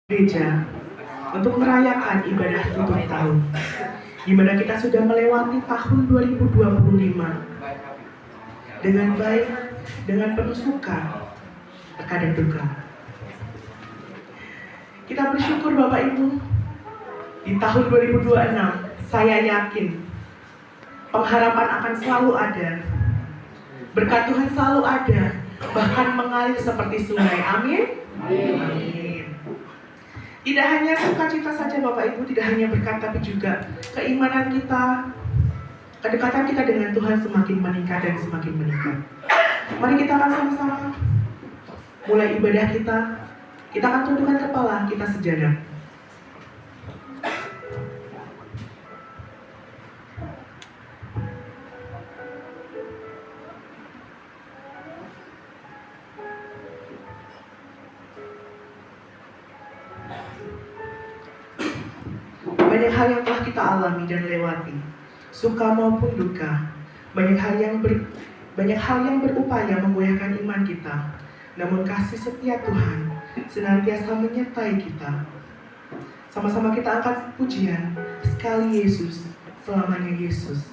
gereja untuk merayakan ibadah tutup tahun, di mana kita sudah melewati tahun 2025 dengan baik, dengan penuh suka, dan duka. Kita bersyukur Bapak Ibu, di tahun 2026 saya yakin pengharapan akan selalu ada, berkat Tuhan selalu ada, bahkan mengalir seperti sungai. Amin. Amin. Tidak hanya sukacita saja Bapak Ibu, tidak hanya berkat, tapi juga keimanan kita, kedekatan kita dengan Tuhan semakin meningkat dan semakin meningkat. Mari kita akan sama-sama mulai ibadah kita. Kita akan tundukkan kepala, kita sejadah. Banyak hal yang telah kita alami dan lewati, suka maupun duka. Banyak hal yang berupaya menggoyahkan iman kita. Namun kasih setia Tuhan senantiasa menyertai kita. Sama-sama kita angkat pujian, sekali Yesus, selamanya Yesus.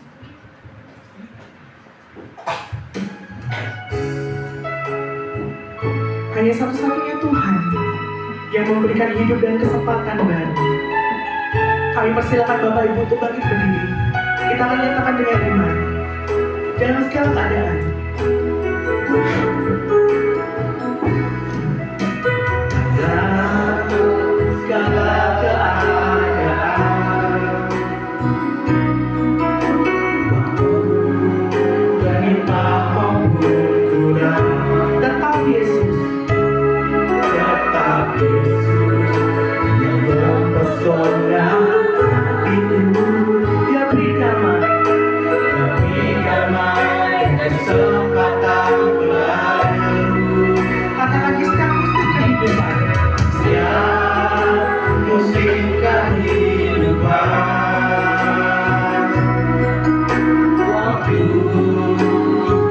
Hanya satu-satunya Tuhan yang memberikan hidup dan kesempatan baru. Kami persilakan Bapak Ibu untuk bangkit berdiri. Kita akan nyatakan dengan iman dalam segala keadaan. Dalam segala keadaan, waktu berlimpah maupun kurang, tetap Yesus yang mempesona. Kesempatan baru, katakan setiap musim kehidupan, setiap musim kehidupan, waktu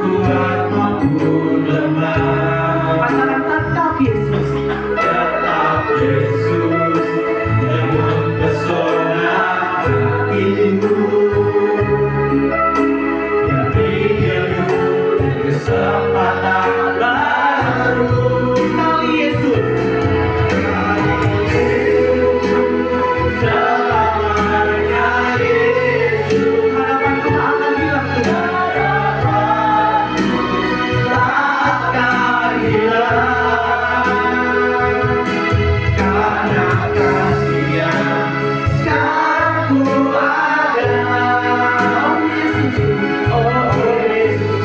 kuat maupun lemah, katakan tetap Yesus yang mempesona hidupku. Kesempatan baru, sekali Yesus, selamanya Yesus. Harapanku tak akan hilang, harapanku tak akan hilang, karena kasih-Nya sekarang ku ada. Oh Yesus, oh Yesus.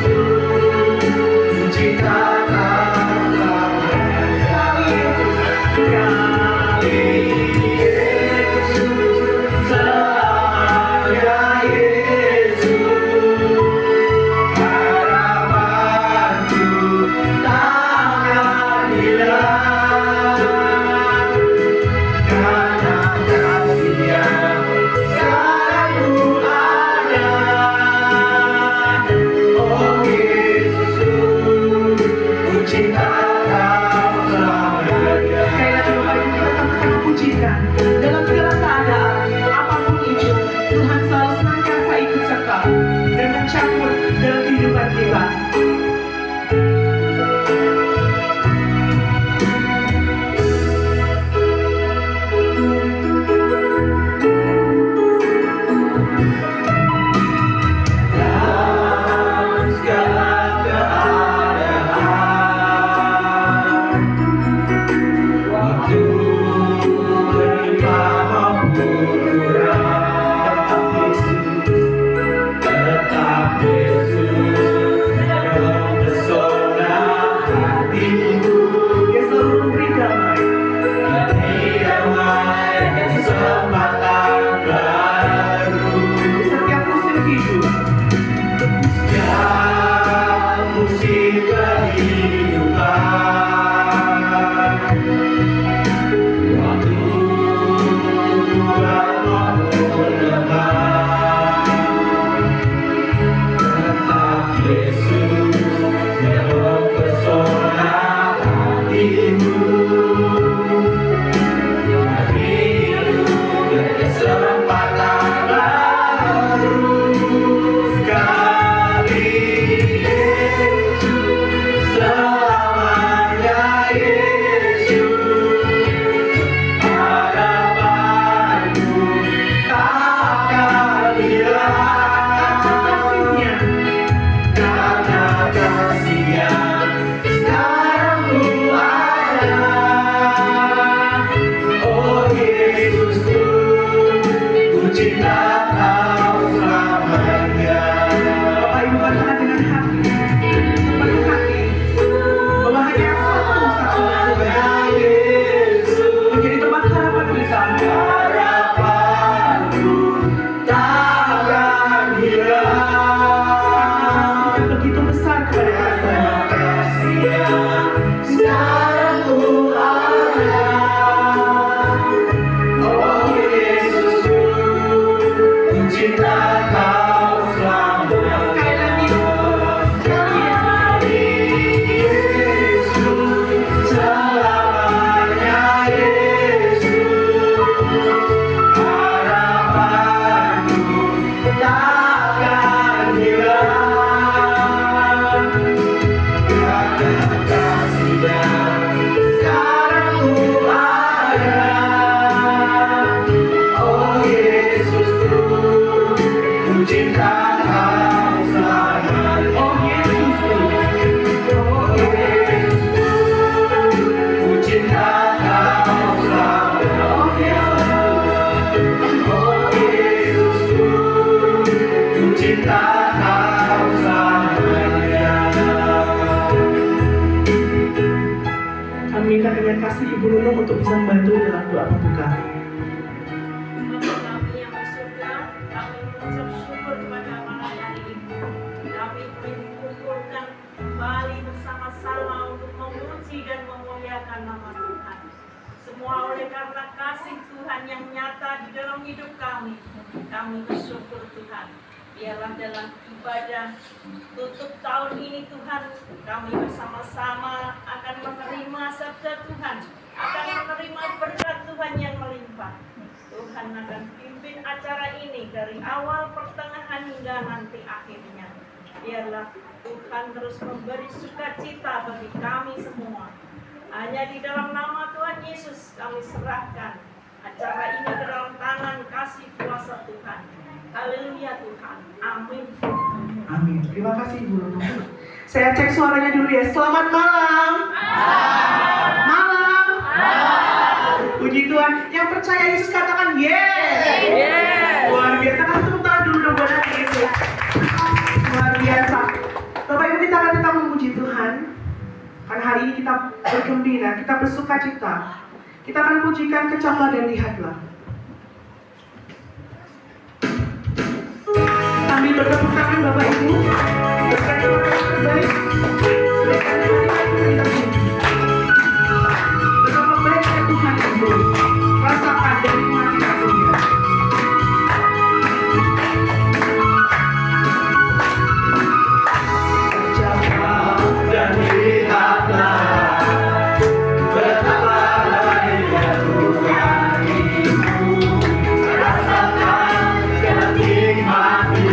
Dalam segala keadaan, apapun itu, Tuhan selalu senantiasa ikut serta dan mencampur dalam kehidupan kita. Dalam segala keadaan, waktu berlimpah Ibu Nunung untuk bisa membantu dalam doa pembuka. Bapa kami yang di surga, kami mengucap syukur kepada malam hari ini. Kami dikumpulkan kembali bersama-sama untuk memuji dan memuliakan nama Tuhan. Semua oleh karena kasih Tuhan yang nyata di dalam hidup kami bersyukur Tuhan. Biarlah dalam ibadah tutup tahun ini Tuhan, kami bersama-sama akan menerima sabda Tuhan, akan menerima berkat Tuhan yang melimpah. Tuhan akan pimpin acara ini dari awal, pertengahan hingga nanti akhirnya. Biarlah Tuhan terus memberi sukacita bagi kami semua. Hanya di dalam nama Tuhan Yesus kami serahkan acara ini ke dalam tangan kasih kuasa Tuhan. Haleluya Tuhan. Amin. Amin. Terima kasih Ibu Nunung. Saya cek suaranya dulu ya. Selamat malam. Malam. Puji Tuhan. Yang percaya Yesus katakan yes. Luar biasa. Kasih tepuk tangan dulu dong buat Yesus. Luar biasa. Bapak Ibu, kita akan tetap memuji Tuhan. Karena hari ini kita bergembira, kita bersuka cita. Kita akan pujikan kecaplah dan lihatlah. Sambil bertepuk tangan Bapak Ibu, berkata yang terbaik, betapa baiknya Tuhan itu, rasakan dari mati kasihnya. Kecaplah dan lihatlah, betapa baiknya Tuhan itu, rasakan dan nikmati.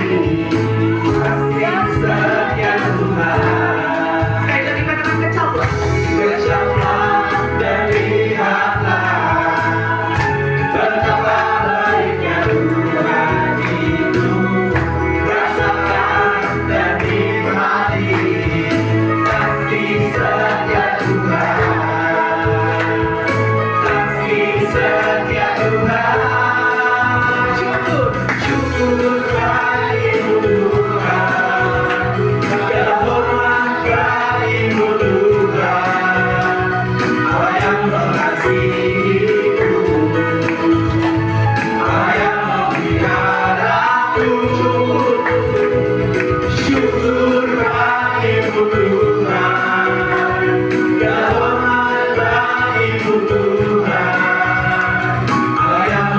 Yang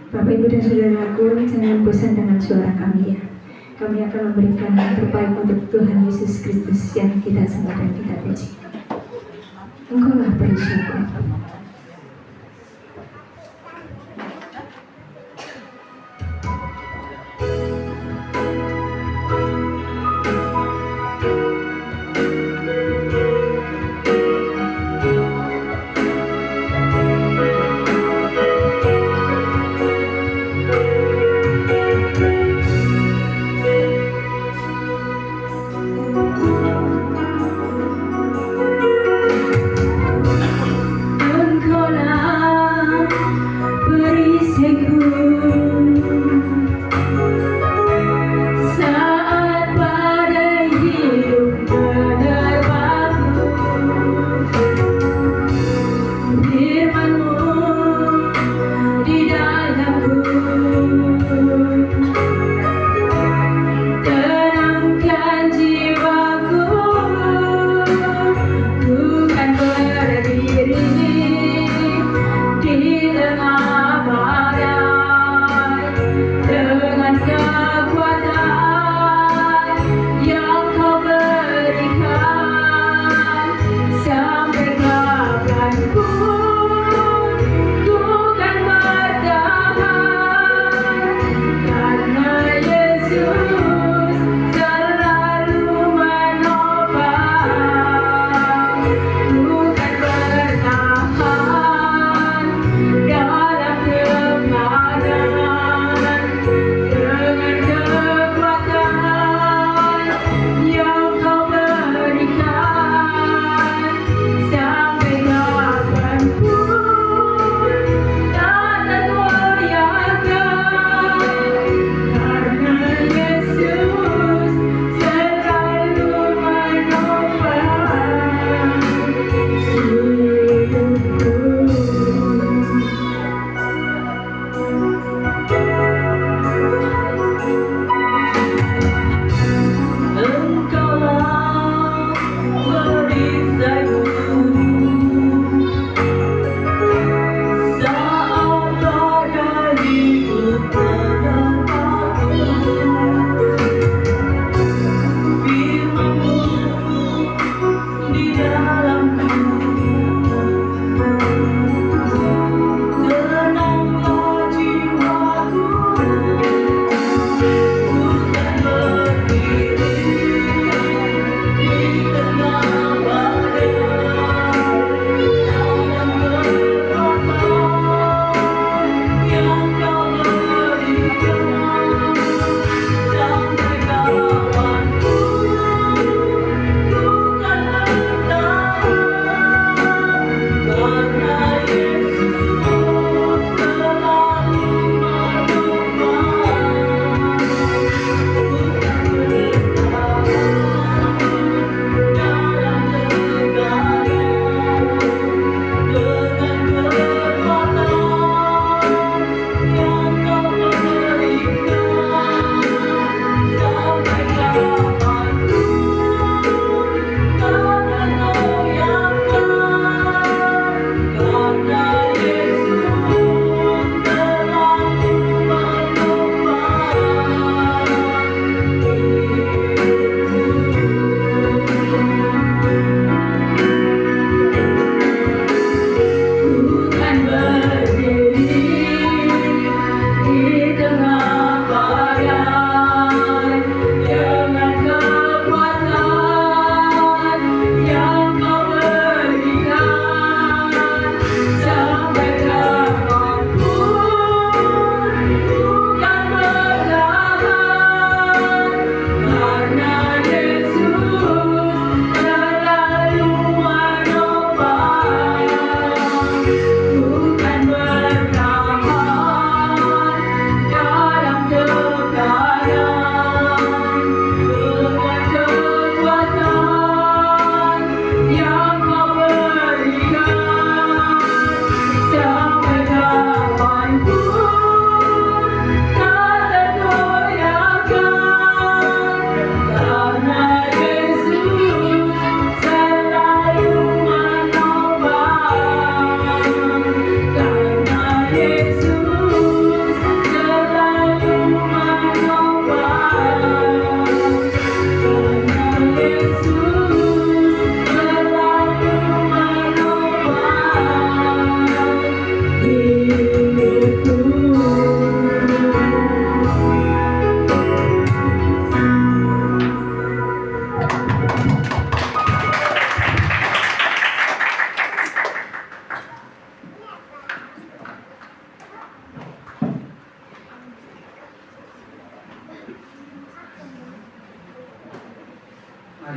Bapak, Ibu, dan Saudaraku, jangan bosan dengan suara kami ya. Kami akan memberikan yang terbaik untuk Tuhan Yesus Kristus yang kita sembah dan kita puji. Engkaulah bersyukur.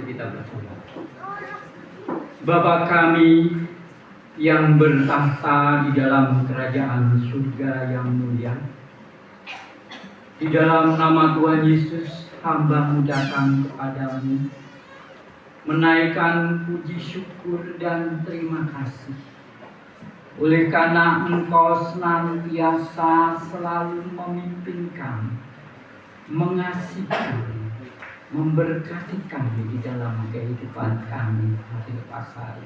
Mari kita berdoa. Bapa kami yang bertahta di dalam kerajaan surga yang mulia, di dalam nama Tuhan Yesus, hamba-Mu datang kepadamu, menaikkan puji syukur dan terima kasih. Oleh karena Engkau senantiasa selalu memimpin kami, mengasihi kami, memberkati kami di dalam kehidupan kami hari lepas hari,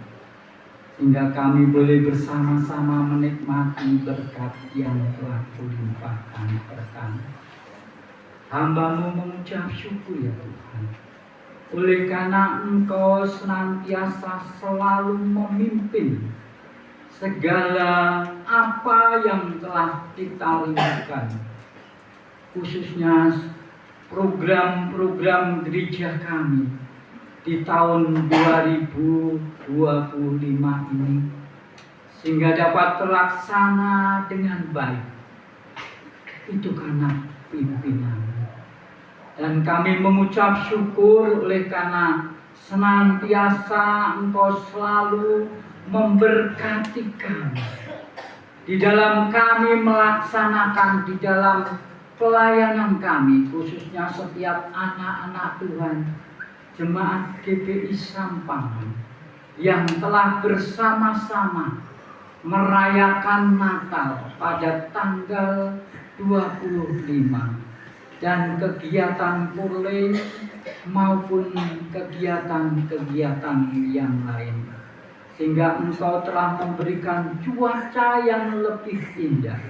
sehingga kami boleh bersama-sama menikmati berkat yang telah Kau-limpahkan kepada kami. Hamba-Mu mengucap syukur ya Tuhan, oleh karena Engkau senantiasa selalu memimpin segala apa yang telah kita rindukan, khususnya program-program gereja kami di tahun 2025 ini, sehingga dapat terlaksana dengan baik. Itu karena pimpinan. Dan kami mengucap syukur oleh karena senantiasa Engkau selalu memberkati kami di dalam kami melaksanakan di dalam pelayanan kami, khususnya setiap anak-anak Tuhan, jemaat GPI Sampangan yang telah bersama-sama merayakan Natal pada tanggal 25, dan kegiatan purle maupun kegiatan-kegiatan yang lain, sehingga Engkau telah memberikan cuaca yang lebih indah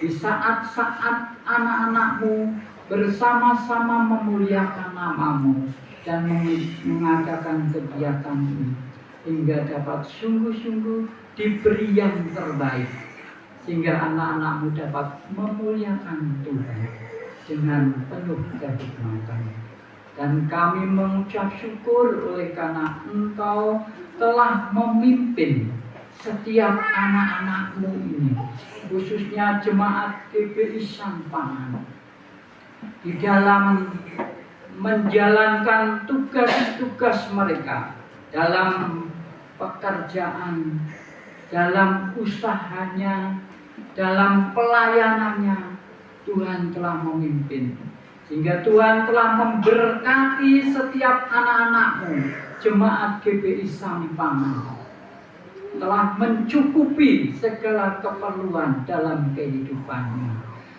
di saat-saat anak-anak-Mu bersama-sama memuliakan nama-Mu dan mengadakan kegiatan ini, hingga dapat sungguh-sungguh diberi yang terbaik, sehingga anak-anak-Mu dapat memuliakan Tuhan dengan penuh kehikmatan. Dan kami mengucap syukur oleh karena Engkau telah memimpin setiap anak-anak-Mu ini, khususnya jemaat GPI Sampangan, di dalam menjalankan tugas-tugas mereka dalam pekerjaan, dalam usahanya, dalam pelayanannya. Tuhan telah memimpin, sehingga Tuhan telah memberkati setiap anak-anak-Mu, jemaat GPI Sampangan, telah mencukupi segala keperluan dalam kehidupannya.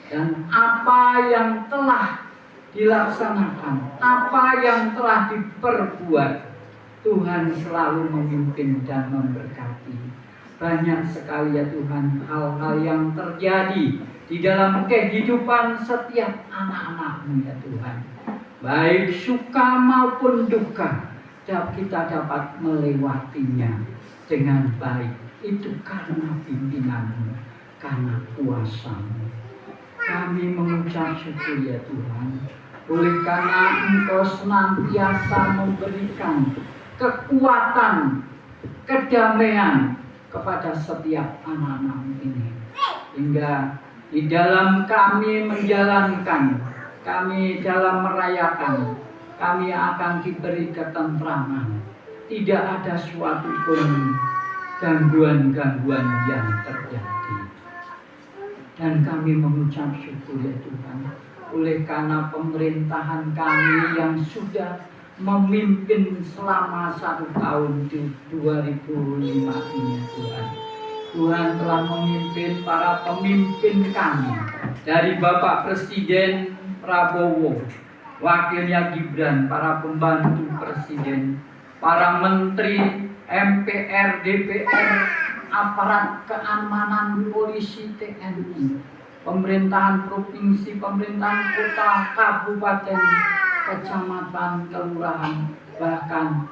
Dan apa yang telah dilaksanakan, apa yang telah diperbuat, Tuhan selalu memimpin dan memberkati. Banyak sekali ya Tuhan hal-hal yang terjadi di dalam kehidupan setiap anak-anak-Mu ya Tuhan, baik suka maupun duka, kita dapat melewatinya dengan baik. Itu karena pimpinan-Mu, karena kuasa-Mu. Kami mengucap syukur ya Tuhan, oleh karena Engkau senantiasa memberikan kekuatan, kedamaian kepada setiap anak-anak ini, hingga di dalam kami menjalankan, kami dalam merayakan, kami akan diberi ketentraman. Tidak ada suatu pun gangguan-gangguan yang terjadi. Dan kami mengucap syukur ya Tuhan, oleh karena pemerintahan kami yang sudah memimpin selama 1 tahun di 2005 ini Tuhan. Tuhan telah memimpin para pemimpin kami, dari Bapak Presiden Prabowo, wakilnya Gibran, para pembantu Presiden, para menteri, MPR, DPR, aparat keamanan, polisi, TNI, pemerintahan provinsi, pemerintahan kota, kabupaten, kecamatan, kelurahan, bahkan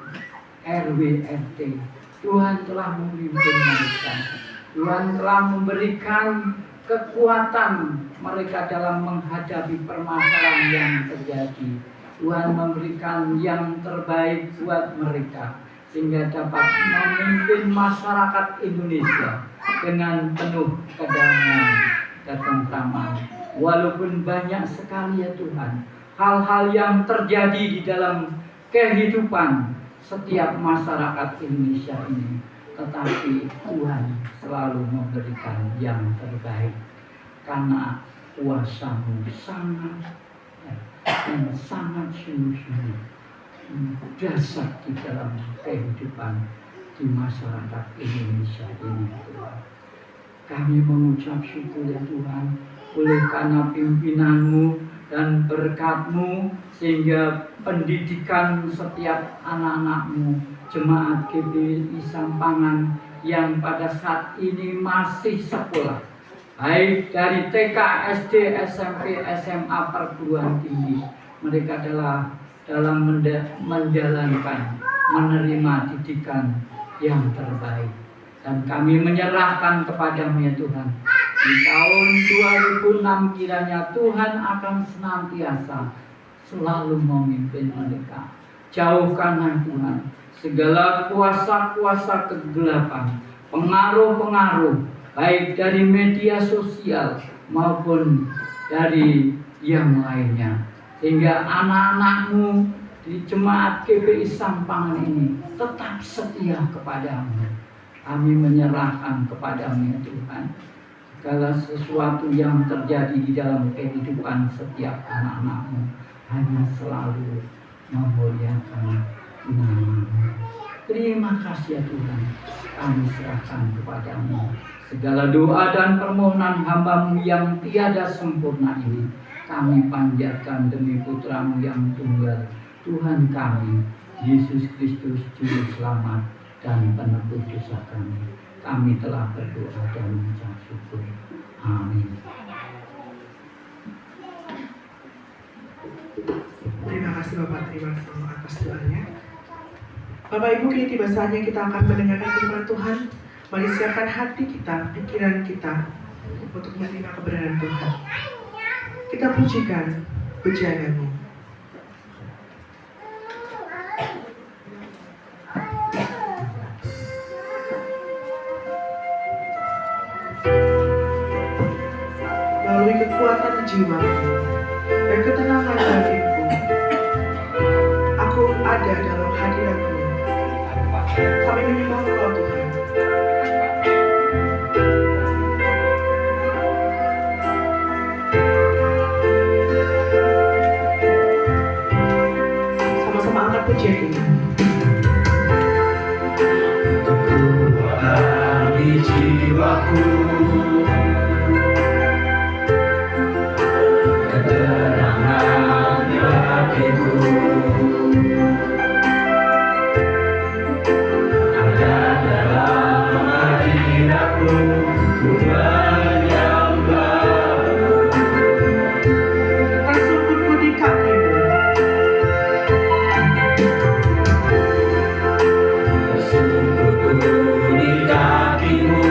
RW, RT. Tuhan telah memimpin mereka. Tuhan telah memberikan kekuatan mereka dalam menghadapi permasalahan yang terjadi. Tuhan memberikan yang terbaik buat mereka, sehingga dapat memimpin masyarakat Indonesia dengan penuh kedamaian dan ketentraman. Walaupun banyak sekali ya Tuhan hal-hal yang terjadi di dalam kehidupan setiap masyarakat Indonesia ini, tetapi Tuhan selalu memberikan yang terbaik karena kuasa-Mu sangat dan sangat sungguh-sungguh dasar di dalam kehidupan di masyarakat Indonesia ini, Tuhan. Kami mengucap syukur ya Tuhan, oleh karena pimpinan-Mu dan berkat-Mu, sehingga pendidikan setiap anak-anak-Mu, jemaat GBI Sampangan yang pada saat ini masih sekolah, baik dari TK, SD, SMP, SMA, perguruan tinggi, mereka adalah dalam menjalankan, menerima didikan yang terbaik. Dan kami menyerahkan kepada-Mu ya Tuhan. Di tahun 2006 kiranya Tuhan akan senantiasa selalu memimpin mereka. Jauhkanlah Tuhan segala kuasa-kuasa kegelapan, pengaruh-pengaruh, baik dari media sosial maupun dari yang lainnya. Sehingga anak-anak-Mu di jemaat GBI Sampangan ini tetap setia kepada-Mu. Kami menyerahkan kepada-Mu ya Tuhan. Segala sesuatu yang terjadi di dalam kehidupan setiap anak-anak-Mu hanya selalu memuliakan nama-Mu. Terima kasih ya Tuhan, kami serahkan kepada-Mu segala doa dan permohonan hamba-Mu yang tiada sempurna ini. Kami panjatkan demi Putra-Mu yang tunggal, Tuhan kami, Yesus Kristus, Juru Selamat dan penebus dosa kami. Kami telah berdoa dan mengucap syukur. Amin. Terima kasih Bapak Trimas atas doanya. Bapak Ibu, kini tiba saatnya kita akan mendengarkan firman Tuhan. Mari siapkan hati kita, pikiran kita untuk menerima kebenaran Tuhan. Kita pujikan bejana-Mu. Melalui kekuatan jiwaku dan ketenangan batinku, aku ada dalam hadirat-Mu. Kami menyembah Engkau Tuhan. Sama-sama angkat pujian ini. Kekuatan di jiwaku, ketenangan hatiku, ada dalam hadirat-Mu, ku menyembah-Mu. Tersungkurku di kaki-Mu. Tersungkurku di kaki-Mu,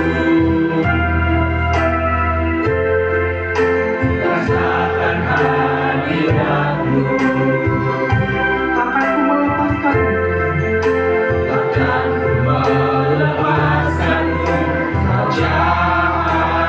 rasakan hadirat-Mu. Takkan ku melepaskan-Mu. Takkan ku melepaskan-Mu, Kau jahat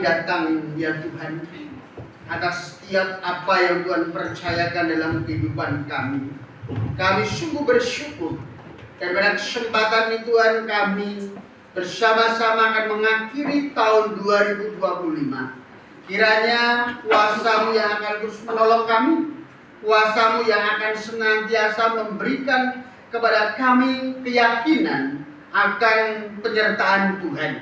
datang ya Tuhan atas setiap apa yang Tuhan percayakan dalam kehidupan kami. Kami sungguh bersyukur dan pada kesempatan ini Tuhan kami bersama-sama akan mengakhiri tahun 2025. Kiranya kuasa-Mu yang akan terus menolong kami, kuasa-Mu yang akan senantiasa memberikan kepada kami keyakinan akan penyertaan Tuhan.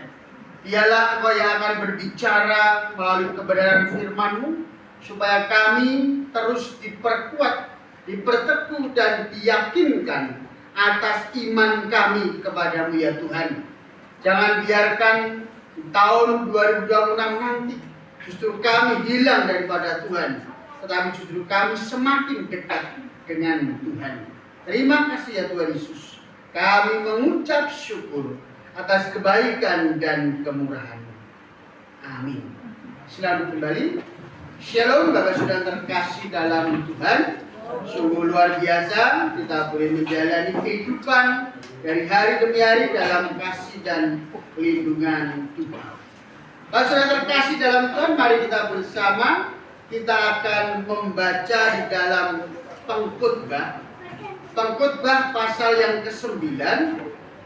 Dialah Engkau yang akan berbicara melalui kebenaran firman-Mu, supaya kami terus diperkuat, diperteguh dan diyakinkan atas iman kami kepada-Mu ya Tuhan. Jangan biarkan tahun 2026 nanti justru kami hilang daripada Tuhan, tetapi justru kami semakin dekat dengan Tuhan. Terima kasih ya Tuhan Yesus. Kami mengucap syukur atas kebaikan dan kemurahan-Mu. Amin. Selamat kembali. Shalom Bapak Saudara terkasih dalam Tuhan. Sungguh luar biasa kita boleh menjalani kehidupan dari hari demi hari dalam kasih dan pelindungan Tuhan. Bapak Saudara terkasih dalam Tuhan, mari kita bersama kita akan membaca di dalam Pengkhotbah pasal yang ke-9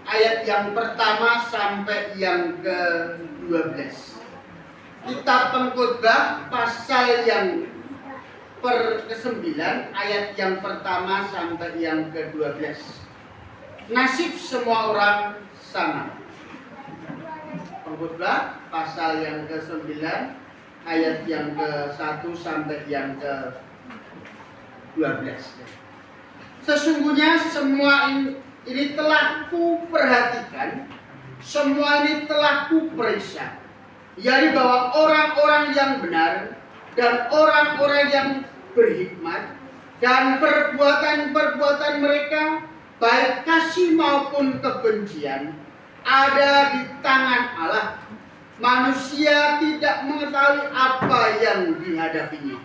ayat yang pertama sampai yang ke-12. Kitab Pengkhotbah pasal yang ke-9 ayat yang pertama sampai yang ke-12. Nasib semua orang sama. Pengkhotbah pasal yang ke-9 ayat yang ke-1 sampai yang ke-12. Sesungguhnya semua ini telah kuperhatikan, semua ini telah kuperiksa, yaitu bahwa orang-orang yang benar dan orang-orang yang berhikmat dan perbuatan-perbuatan mereka, baik kasih maupun kebencian, ada di tangan Allah. Manusia tidak mengetahui apa yang dihadapinya.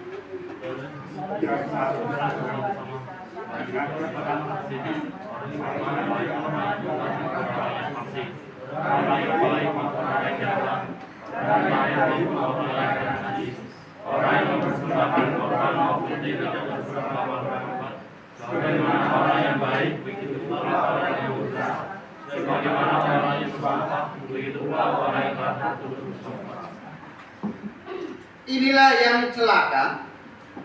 Orang yang mempersembahkan korban maupun tidak mempersembahkan korban, sebagaimana orang yang baik, begitu pula orang yang dosa. Sebagaimana orang yang sumpah, begitu pula orang yang takut bersumpah. Inilah yang celaka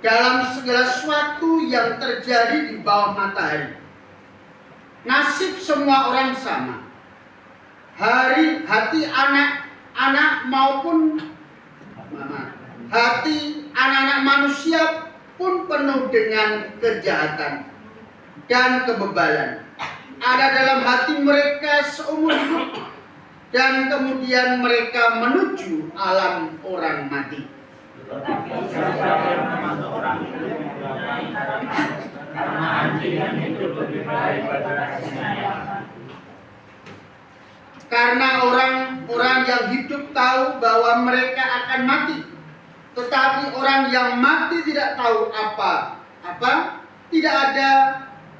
dalam segala sesuatu yang terjadi di bawah matahari. Nasib semua orang sama. Hati anak-anak maupun hati anak-anak manusia pun penuh dengan kejahatan dan kebebalan. Ada dalam hati mereka seumur hidup, dan kemudian mereka menuju alam orang mati. Siapa yang membantu orang itu mempunyai harapan, karena anjing yang hidup lebih baik pada kasihnya. Karena orang-orang yang hidup tahu bahwa mereka akan mati, tetapi orang yang mati tidak tahu apa tidak ada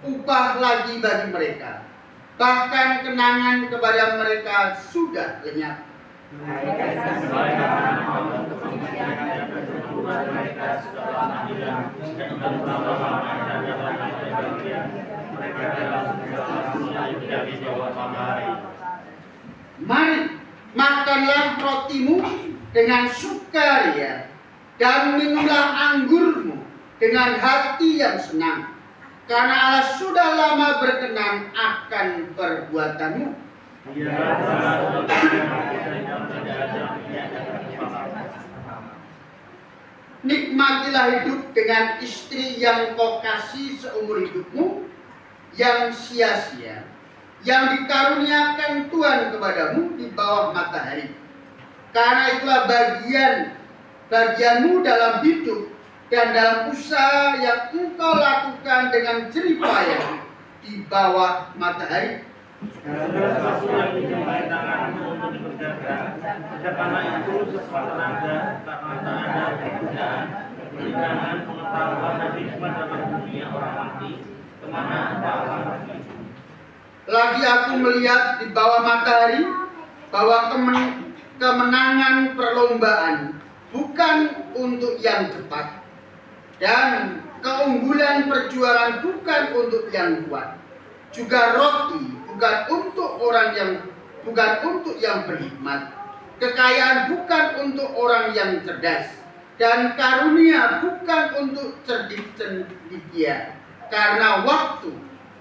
upah lagi bagi mereka. Bahkan kenangan kepada mereka sudah lenyap. Mari makanlah rotimu dengan sukaria dan minumlah anggurmu dengan hati yang senang, karena Allah sudah lama berkenan akan perbuatanmu. Nikmatilah hidup dengan istri yang kau kasih seumur hidupmu, yang sia-sia, yang dikaruniakan Tuhan kepadamu di bawah matahari. Karena itulah bagianmu dalam hidup dan dalam usaha yang engkau lakukan dengan jerih payah di bawah matahari. Sesuatu yang dijumpai tanganmu untuk bekerja, karena itu sesuatu tenaga, karena ada kemudahan, kemudahan, pengetahuan dan hikmat dalam dunia orang mati, kemana Allah pergi. Lagi aku melihat di bawah matahari bahwa kemenangan perlombaan bukan untuk yang cepat, dan keunggulan perjuangan bukan untuk yang kuat. Juga roti bukan untuk yang berhikmat. Kekayaan bukan untuk orang yang cerdas, dan karunia bukan untuk cerdik cendekia, karena waktu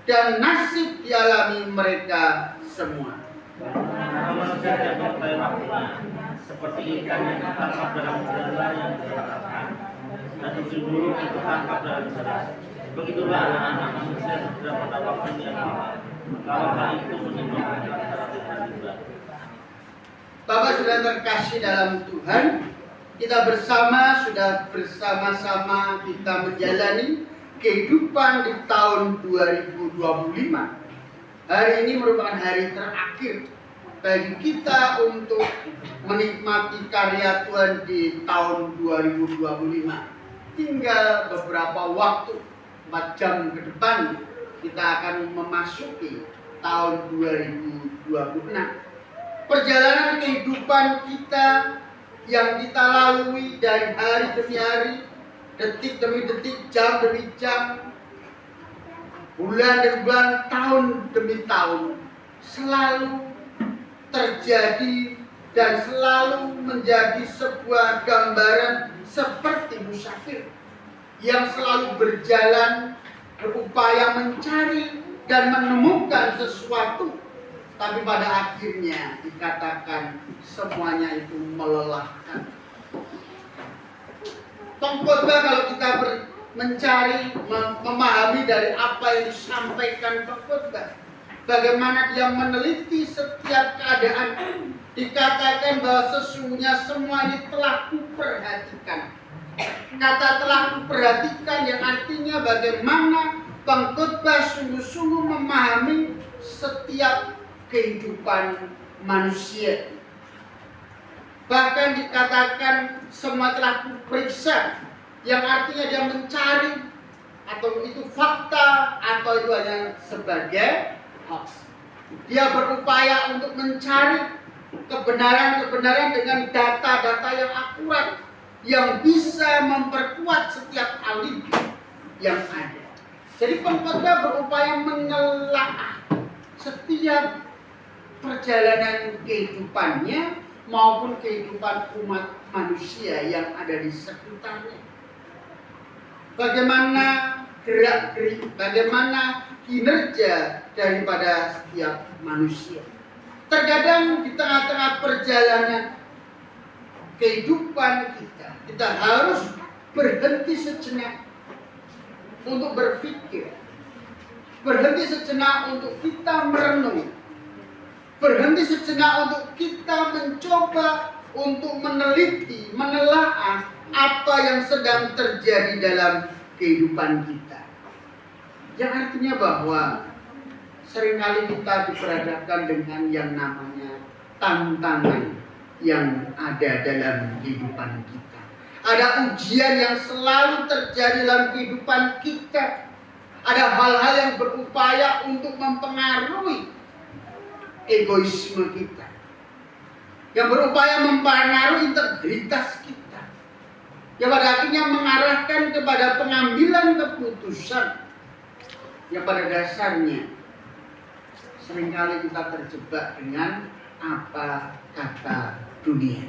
dan nasib dialami mereka semua. Karena manusia tidak mengetahui waktunya, seperti ikan yang tertangkap dalam udara yang diharapkan, dan ujung burung yang tertangkap dalam serat. Begitulah anak-anak manusia segera pada waktu yang tiba. Kalau hal itu menyebabkan secara tiba-tiba. Bapak sudah terkasih dalam Tuhan, kita sudah bersama-sama kita menjalani kehidupan di tahun 2025. Hari ini merupakan hari terakhir bagi kita untuk menikmati karya Tuhan di tahun 2025. Tinggal beberapa waktu, 4 jam ke depan, kita akan memasuki tahun 2026. Perjalanan kehidupan kita yang kita lalui dari hari demi hari, detik demi detik, jam demi jam, bulan demi bulan, tahun demi tahun, selalu terjadi dan selalu menjadi sebuah gambaran seperti musafir yang selalu berjalan, berupaya mencari dan menemukan sesuatu, tapi pada akhirnya dikatakan semuanya itu melelahkan. Pengkhotbah kalau kita mencari, memahami dari apa yang disampaikan pengkhotbah, bagaimana dia meneliti setiap keadaan, dikatakan bahwa sesungguhnya semua ini telah kuperhatikan. Kata telah kuperhatikan yang artinya bagaimana pengkhotbah sungguh-sungguh memahami setiap kehidupan manusia. Bahkan dikatakan semua telah kuperiksa, yang artinya dia mencari, atau itu fakta, atau itu hanya sebagai hoax. Dia berupaya untuk mencari kebenaran-kebenaran dengan data-data yang akurat, yang bisa memperkuat setiap alibi yang ada. Jadi pengkhotbah berupaya menelaah setiap perjalanan kehidupannya maupun kehidupan umat manusia yang ada di sekitarnya. Bagaimana gerak-gerik, bagaimana kinerja daripada setiap manusia. Terkadang di tengah-tengah perjalanan kehidupan kita harus berhenti sejenak untuk berpikir, berhenti sejenak untuk kita merenung, berhenti sejenak untuk kita mencoba untuk meneliti, menelaah apa yang sedang terjadi dalam kehidupan kita. Yang artinya bahwa seringkali kita diperhadapkan dengan yang namanya tantangan yang ada dalam kehidupan kita. Ada ujian yang selalu terjadi dalam kehidupan kita. Ada hal-hal yang berupaya untuk mempengaruhi egoisme kita, yang berupaya mempengaruhi integritas kita, yang pada akhirnya mengarahkan kepada pengambilan keputusan yang pada dasarnya seringkali kita terjebak dengan apa kata dunia.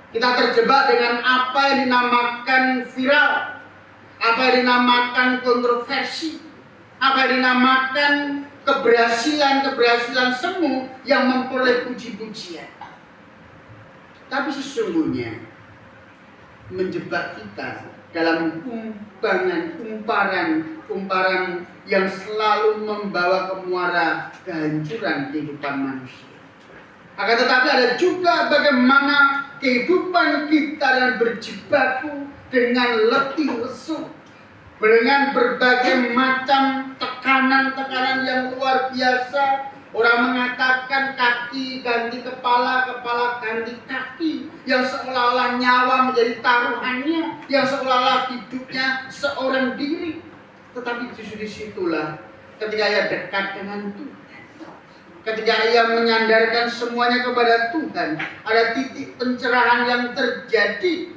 Kita terjebak dengan apa yang dinamakan viral, apa yang dinamakan kontroversi, apa yang dinamakan keberhasilan semu yang memperoleh puji-pujian. Tapi sesungguhnya menjebak kita dalam kumparan yang selalu membawa ke muara kehancuran kehidupan manusia. Akan tetapi ada juga bagaimana kehidupan kita yang berjibaku dengan letih lesu, dengan berbagai macam tekanan-tekanan yang luar biasa. Orang mengatakan kaki ganti kepala, kepala ganti kaki, yang seolah-olah nyawa menjadi taruhannya, yang seolah-olah hidupnya seorang diri. Tetapi justru disitulah ketika ia dekat dengan Tuhan, Ketika ia menyandarkan semuanya kepada Tuhan, ada titik pencerahan yang terjadi.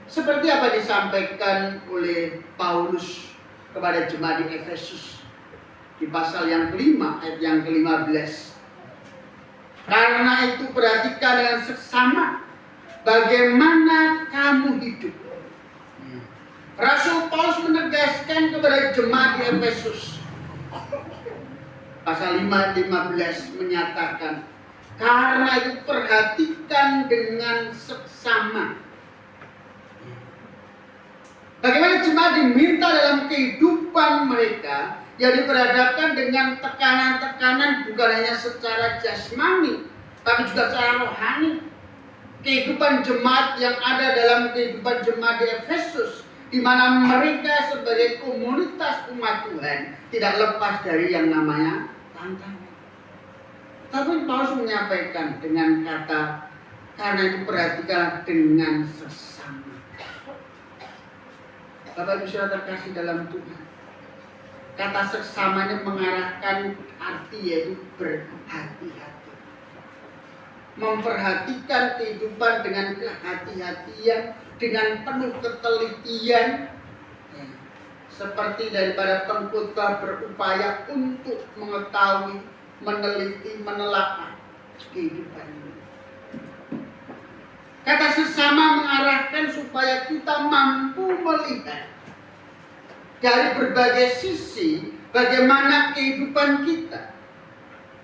Seperti apa disampaikan oleh Paulus kepada jemaat di Efesus di pasal yang kelima, ayat yang ke-15. Karena itu perhatikan dengan seksama bagaimana kamu hidup. Rasul Paulus menegaskan kepada jemaat di Efesus. Pasal 5:15 menyatakan, karena itu perhatikan dengan seksama. Bagaimana jemaat diminta dalam kehidupan mereka yang diperhadapkan dengan tekanan-tekanan bukan hanya secara jasmani, tapi juga secara rohani. Kehidupan jemaat yang ada dalam kehidupan jemaat di Efesus, di mana mereka sebagai komunitas umat Tuhan tidak lepas dari yang namanya tantangan. Tapi Paulus menyampaikan dengan kata, karena itu perhatikan dengan sesama. Bapak Ibu Saudara terkasih dalam Tuhan, kata seksamanya mengarahkan arti yaitu berhati-hati. Memperhatikan kehidupan dengan kehati-hatian, dengan penuh ketelitian, seperti daripada pengkhotbah berupaya untuk mengetahui, meneliti, menelaah kehidupan ini. Kata sesama mengarahkan supaya kita mampu melihat dari berbagai sisi bagaimana kehidupan kita.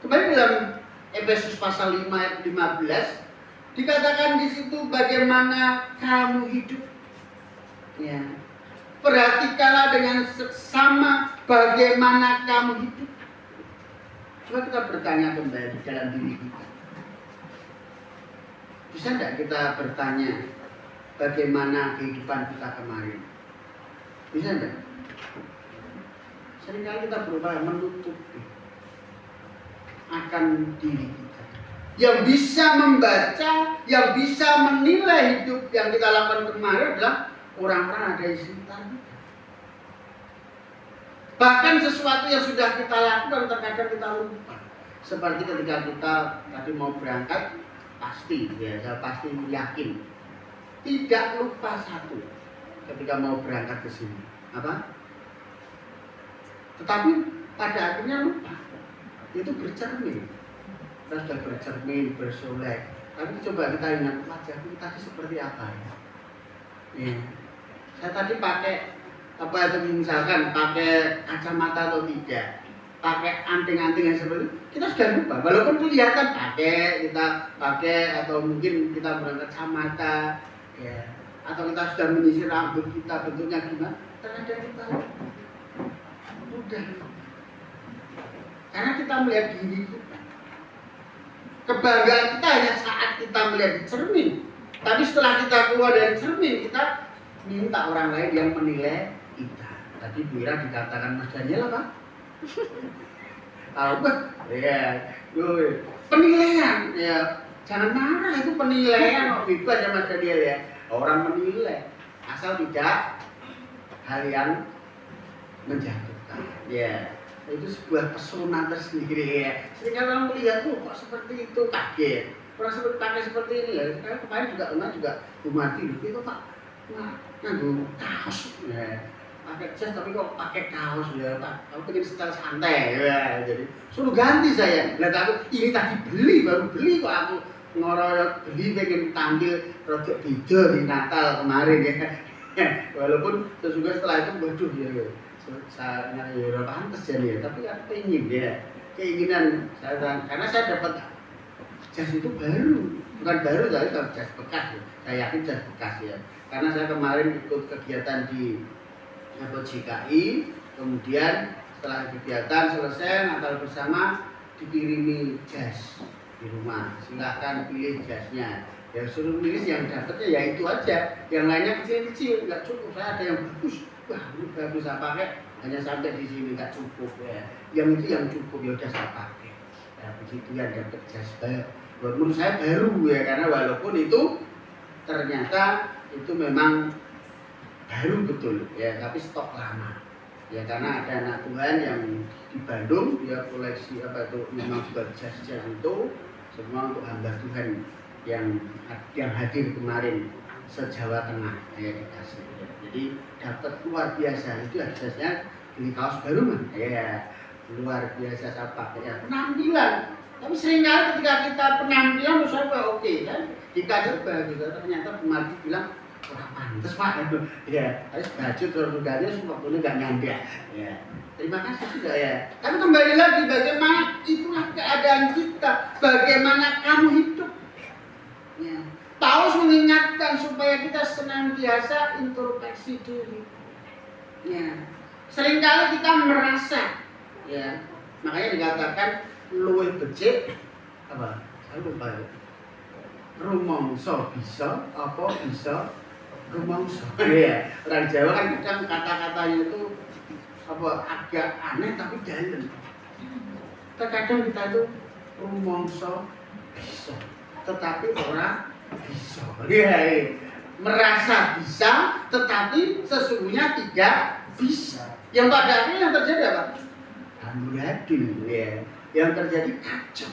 Kembali dalam Efesus pasal 5 ayat 15 dikatakan di situ bagaimana kamu hidup. Ya. Perhatikanlah dengan seksama bagaimana kamu hidup. Coba kita bertanya kembali dalam diri kita. Bisa tidak kita bertanya bagaimana kehidupan kita kemarin? Bisa tidak? Seringkali kita berupaya menutupi akan diri kita. Yang bisa membaca, yang bisa menilai hidup yang kita lakukan kemarin adalah orang-orang ada di sekitar kita. Bahkan sesuatu yang sudah kita lakukan terkadang kita lupa. Seperti ketika kita tadi mau berangkat, pasti, ya saya pasti yakin tidak lupa satu ketika mau berangkat ke sini. Apa? Tetapi pada akhirnya lupa. Itu bercermin. Kita sudah bercermin, bersolek. Tapi coba kita ingat wajahku tadi seperti apa ya? Ya. Saya tadi pakai apa itu misalkan pakai kacamata atau tidak, pakai anting-anting yang seperti itu, kita sudah lupa. Walaupun kelihatan kita pakai atau mungkin kita berangkat kacamata, ya, atau kita sudah menyisir rambut kita bentuknya gimana, terkadang kita mudah. Karena kita melihat diri kita. Kebahagiaan kita hanya saat kita melihat di cermin. Tapi setelah kita keluar dari cermin, kita minta orang lain yang menilai kita. Tadi Bu Ira dikatakan Mas Daniel apa? Apa? Ya, penilaian. Ya, jangan marah, itu penilaian. Bebas ya Mas Daniel ya. Orang menilai asal tidak hal yang menjatuhkan. Ya, itu sebuah pesona tersendiri ya. Sehingga orang melihat kok seperti itu, kaget. Orang seperti pakai seperti ini ya. Karena kemarin juga Bu Mati itu Pak. Nganggo kaos ya. Pakai jas tapi kok pakai kaos ya Pak. Aku pengen style santai ya. Jadi suruh ganti saya. Lihat aku ini tadi baru beli kok aku ngoroyok beli pengen tampil rada beda di Natal kemarin ya. Walaupun sesungguhnya setelah itu waduh ya. Saya ya pantes ya, tapi aku pengen ya. Keinginan saya karena saya dapat jas itu baru. Bukan baru tapi jas bekas ya. Saya yakin jas bekas ya. Karena saya kemarin ikut kegiatan di JKI, kemudian setelah kegiatan selesai Natal bersama dikirimi jas di rumah. Silahkan pilih jasnya. Ya suruh pilih yang dapatnya ya itu aja. Yang lainnya kecil-kecil nggak cukup. Saya ada yang bagus. Wah ini bagus saya pakai. Hanya sampai di sini nggak cukup ya. Yang itu yang cukup ya udah saya pakai. Ya begitu yang dapat jas baru. Menurut saya baru ya karena walaupun itu ternyata itu memang baru betul ya tapi stok lama Ya karena ada anak Tuhan yang di Bandung, dia koleksi memang juga jas-jas itu semua untuk hamba Tuhan yang hadir kemarin se-Jawa Tengah ya dikasih. Jadi dapat luar biasa, itu jasnya beli kaos baru mah ya luar biasa saya pakai ya penampilan. Tapi seringkali ketika kita penampilan misalnya oke kan dikasih gitu, ternyata kemarin bilang kurang pantas Pak, ya harus baju terus waktunya nggak nyampe ya. Terima kasih sudah ya. Tapi kembali lagi bagaimana itulah keadaan kita, bagaimana kamu hidup. Ya. Paulus mengingatkan supaya kita senantiasa introspeksi diri. Ya. Seringkali kita merasa, ya makanya dikatakan luwih becik apa? Saya lupa ya. Rumongso bisa apa bisa rumongso. Iya, orang Jawa kan kadang kata-katanya itu apa agak aneh tapi dalam. Terkadang kita itu rumongso bisa, tetapi orang bisa. Iya, merasa bisa, tetapi sesungguhnya tidak bisa. Yang pada akhirnya yang terjadi apa? Amburadul, ya. Yang terjadi kacau.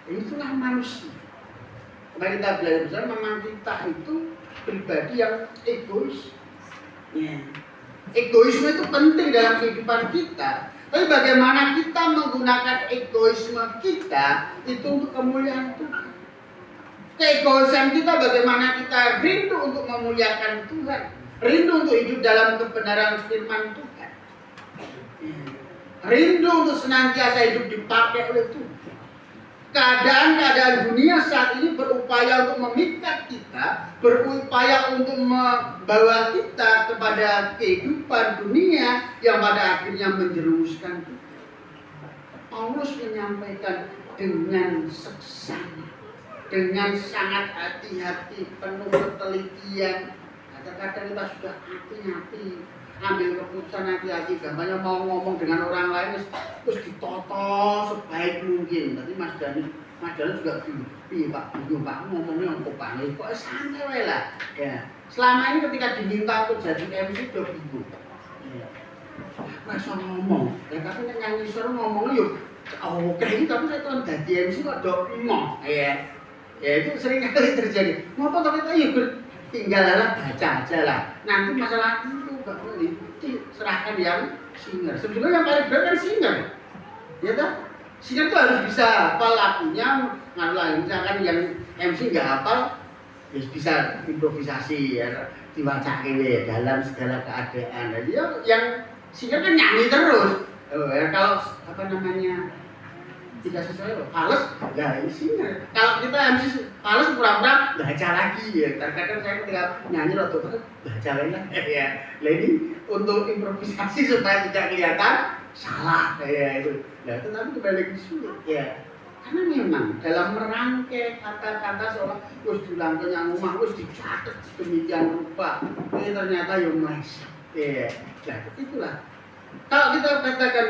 Itulah manusia. Kemarin kita belajar bersama, memang kita itu pribadi yang egois. Ya. Egoisme itu penting dalam kehidupan kita. Tapi bagaimana kita menggunakan egoisme kita itu untuk kemuliaan Tuhan. Keegoisan kita bagaimana kita rindu untuk memuliakan Tuhan, rindu untuk hidup dalam kebenaran firman Tuhan, rindu untuk senantiasa hidup dipakai oleh Tuhan. Keadaan dunia saat ini berupaya untuk memikat kita, berupaya untuk membawa kita kepada kehidupan dunia yang pada akhirnya menjerumuskan kita. Paulus menyampaikan dengan seksama, dengan sangat hati-hati, penuh ketelitian. Kadang-kadang kita sudah hati-hati ambil keputusan hati-hati, gampangnya mau ngomong dengan orang lain terus ditoto sebaik mungkin. Tapi Mas Dani juga bingung Pak ngomongnya untuk Pak, kok santai wae lah. Ya, selama ini ketika diminta untuk jadi MC udah bingung. Ya. Masa ngomong, ya tapi nyanyi suara ngomong yuk. Oh, kayak gitu tapi saya tuh jadi MC kok dok emoh. Ya, itu sering kali terjadi. Ngopo tapi yuk tinggal baca aja lah. Nanti masalah itu gak boleh serahkan yang singer. Sebetulnya yang paling berat kan singer, ya toh? Singer itu harus bisa hafal lagunya, misalkan yang MC nggak hafal, bisa improvisasi ya, diwacakin ya dalam segala keadaan. Jadi yang singer kan nyanyi terus. Ya, kalau apa namanya tidak sesuai, fals, ya ini singer. Kalau kita MC fals pura-pura baca lagi ya. Terkadang saya ketika nyanyi waktu baca lagi ya. Nah ini untuk improvisasi supaya tidak kelihatan salah ya itu. Nah itu tapi kembali lagi sulit ya. Karena memang dalam merangkai kata-kata seolah terus dilangkai yang rumah terus dicatat demikian rupa. Ini ternyata yang meleset. Ya. Nah itulah. Kalau kita katakan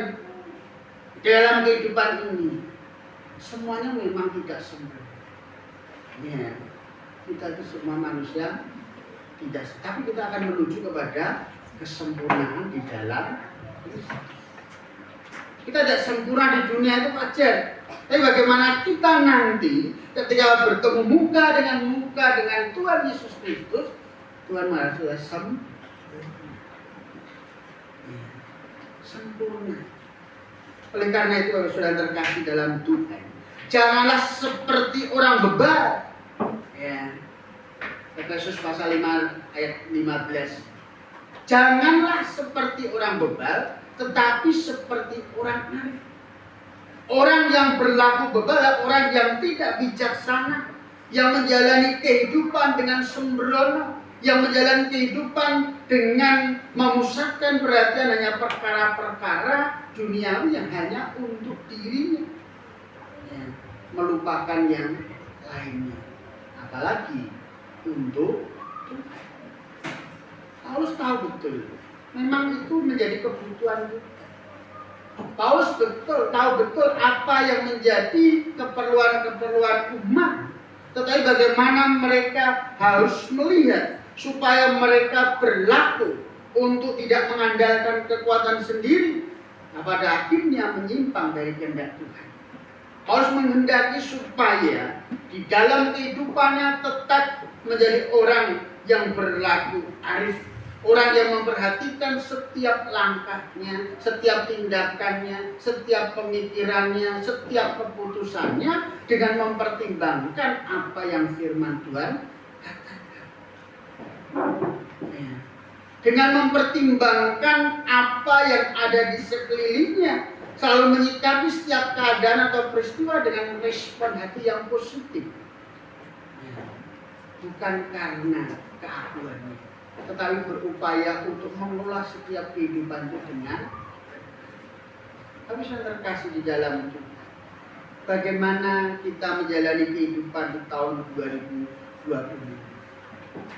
dalam kehidupan ini semuanya memang tidak sempurna. Ya, kita itu semua manusia tidak, tapi kita akan menuju kepada kesempurnaan di dalam Kristus. Kita tidak sempurna di dunia itu wajar. Tapi bagaimana kita nanti ketika bertemu muka dengan Tuhan Yesus Kristus, Tuhan Maha sudah sempurna. Oleh karena itu kalau sudah terkasih dalam Tuhan, janganlah seperti orang bebal. Ya. Efesus pasal 5 ayat 15. Janganlah seperti orang bebal, tetapi seperti orang arif. Orang yang berlaku bebal, orang yang tidak bijaksana, yang menjalani kehidupan dengan sembrono, yang menjalani kehidupan dengan memusatkan perhatian hanya perkara-perkara duniawi yang hanya untuk dirinya, ya, melupakan yang lainnya, apalagi untuk Tuhan. Paulus tahu betul, memang itu menjadi kebutuhan kita. Paulus tahu betul apa yang menjadi keperluan umat, tetapi bagaimana mereka harus melihat supaya mereka berlaku untuk tidak mengandalkan kekuatan sendiri, pada akhirnya menyimpang dari kehendak Tuhan. Paulus menghendaki supaya di dalam kehidupannya tetap menjadi orang yang berlaku arif, orang yang memperhatikan setiap langkahnya, setiap tindakannya, setiap pemikirannya, setiap keputusannya dengan mempertimbangkan apa yang firman Tuhan katakan. Dengan mempertimbangkan apa yang ada di sekelilingnya, selalu menyikapi setiap keadaan atau peristiwa dengan respon hati yang positif. Bukan karena keakuannya, tetapi berupaya untuk mengolah setiap kehidupan itu dengan. Tapi saya terkasih di dalam itu, bagaimana kita menjalani kehidupan di tahun 2020.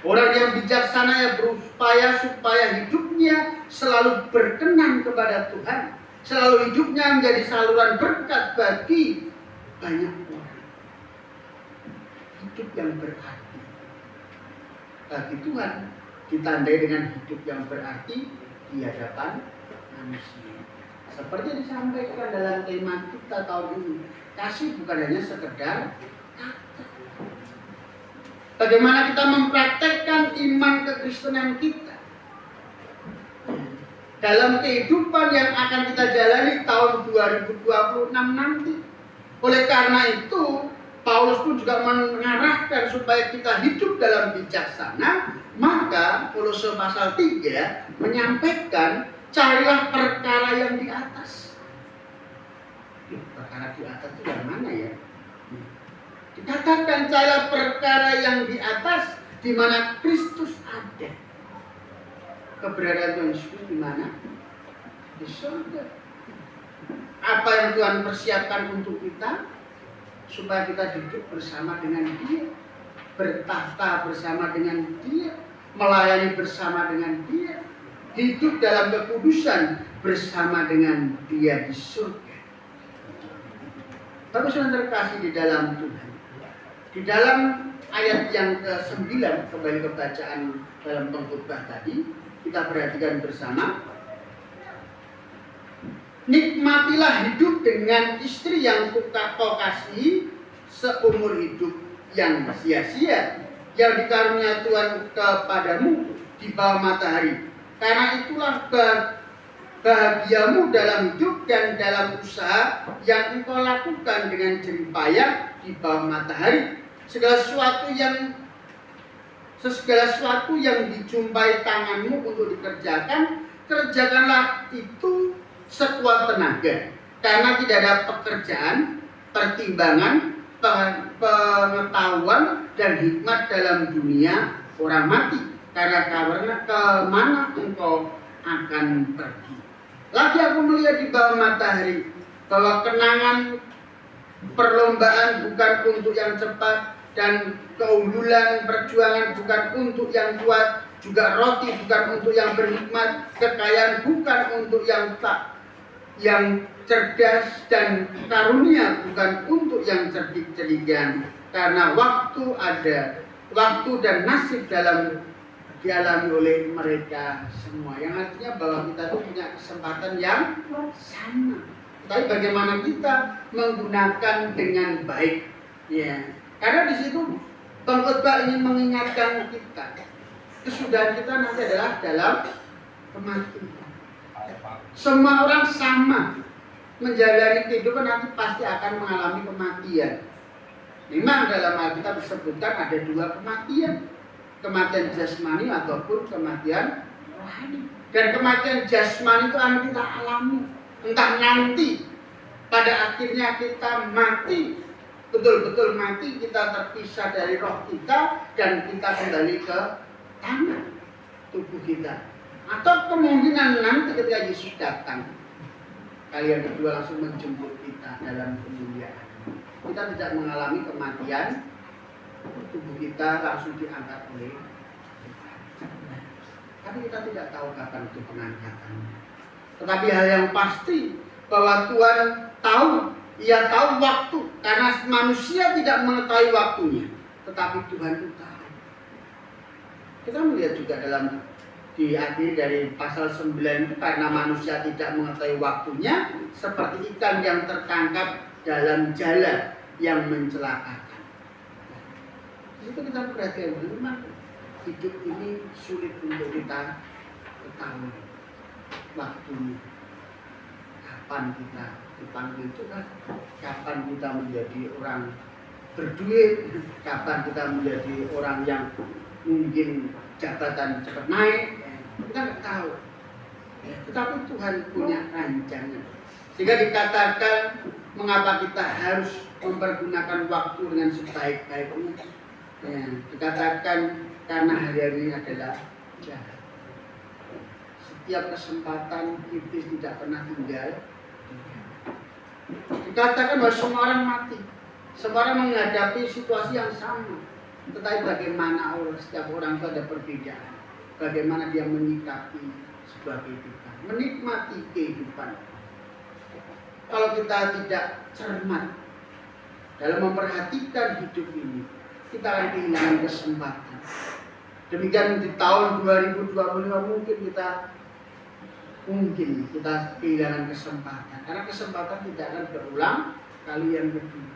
Orang yang bijaksana yang berupaya supaya hidupnya selalu berkenan kepada Tuhan, selalu hidupnya menjadi saluran berkat bagi banyak orang. Hidup yang berarti bagi Tuhan ditandai dengan hidup yang berarti di hadapan manusia. Seperti disampaikan dalam tema kita tahun ini, kasih bukan hanya sekedar kata. Bagaimana kita mempraktekkan iman kekristenan kita dalam kehidupan yang akan kita jalani tahun 2026 nanti. Oleh karena itu, Paulus pun juga mengarahkan supaya kita hidup dalam bijaksana. Maka Kolose pasal 3 menyampaikan, carilah perkara yang di atas. Perkara di atas itu yang mana ya? Dikatakan carilah perkara yang di atas, di mana Kristus ada. Keberadaan Tuhan Yesus di mana? Di surga. Apa yang Tuhan persiapkan untuk kita? Supaya kita hidup bersama dengan Dia, bertahta bersama dengan Dia, melayani bersama dengan Dia, hidup dalam kekudusan bersama dengan Dia di surga. Tapi saudara terkasih di dalam Tuhan, di dalam ayat yang ke-9, kembali ke bacaan dalam pengkhotbah tadi, kita perhatikan bersama. Nikmatilah hidup dengan istri yang kau kasihi seumur hidup yang sia-sia, yang dikarunia Tuhan kepadamu di bawah matahari. Karena itulah bahagiamu dalam hidup dan dalam usaha yang engkau lakukan dengan jerih payah di bawah matahari. Segala sesuatu yang dijumpai tanganmu untuk dikerjakan, kerjakanlah itu sekuat tenaga. Karena tidak ada pekerjaan, pertimbangan, pengetahuan dan hikmat dalam dunia orang mati. Karena kemana engkau akan pergi. Lagi aku melihat di bawah matahari bahwa kenangan perlombaan bukan untuk yang cepat, dan keunggulan perjuangan bukan untuk yang kuat, juga roti bukan untuk yang berhikmat, kekayaan bukan untuk yang cerdas, dan karunia bukan untuk yang cerdik-cerdikan. Karena waktu dan nasib dialami oleh mereka semua. Yang artinya bahwa kita tuh punya kesempatan yang sama. Tapi bagaimana kita menggunakan dengan baik, ya. Karena di situ pengkhotbah ingin mengingatkan kita, kesudahan kita nanti adalah dalam kematian. Semua orang sama menjalani kehidupan, nanti pasti akan mengalami kematian. Memang dalam Alkitab disebutkan ada dua kematian, kematian jasmani ataupun kematian rohani. Dan kematian jasmani itu akan kita alami, entah nanti pada akhirnya kita mati, betul-betul mati, kita terpisah dari roh kita dan kita kembali ke tanah tubuh kita. Atau kemungkinan nanti ketika Yesus datang, kali yang kedua langsung menjemput kita dalam kemuliaan. Kita tidak mengalami kematian, tubuh kita langsung diangkat oleh Tuhan. Tapi kita tidak tahu kapan itu pengangkatannya. Tetapi hal yang pasti bahwa Tuhan tahu, Ia tahu waktu, karena manusia tidak mengetahui waktunya, tetapi Tuhan itu tahu. Kita melihat juga dalam diakhiri dari pasal 9 itu, karena manusia tidak mengetahui waktunya, seperti ikan yang tertangkap dalam jala yang mencelakakan. Itu kita perhatikan, memang hidup ini sulit untuk kita ketahui waktunya. Kapan kita dipanggil Tuhan, kapan kita menjadi orang berduit, kapan kita menjadi orang yang mungkin jabatan cepat naik, kita nggak tahu. Tetapi Tuhan punya rancangan. Sehingga dikatakan mengapa kita harus mempergunakan waktu dengan sebaik-baiknya. Dikatakan karena hari-hari ini adalah jahat. Setiap kesempatan iblis tidak pernah tinggal. Dikatakan bahwa semua orang mati, semua orang menghadapi situasi yang sama. Tetapi bagaimana setiap orang itu ada perbedaan. Bagaimana dia menyikapi sebuah kehidupan, menikmati kehidupan. Kalau kita tidak cermat dalam memperhatikan hidup ini, kita akan kehilangan kesempatan. Demikian di tahun 2025 mungkin kita kehilangan kesempatan, karena kesempatan tidak akan berulang kali yang kedua.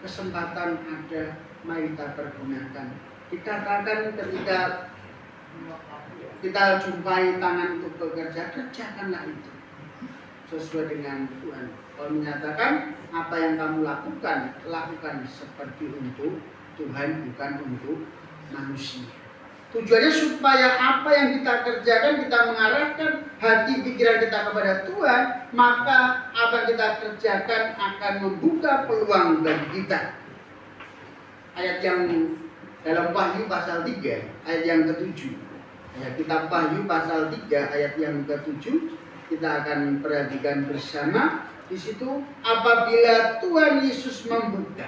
Kesempatan ada, mari kita pergunakan. Dikatakan ketika kita jumpai tangan untuk bekerja, kerjakanlah itu sesuai dengan Tuhan. Kalau menyatakan apa yang kamu lakukan, lakukan seperti untuk Tuhan, bukan untuk manusia. Tujuannya supaya apa yang kita kerjakan, kita mengarahkan hati pikiran kita kepada Tuhan, maka apa yang kita kerjakan akan membuka peluang bagi kita. Ayat yang dalam Wahyu pasal 3, ayat yang ke-7. Ya, kitab Wahyu pasal 3, ayat yang ke-7, kita akan perhatikan bersama. Di situ, apabila Tuhan Yesus membuka,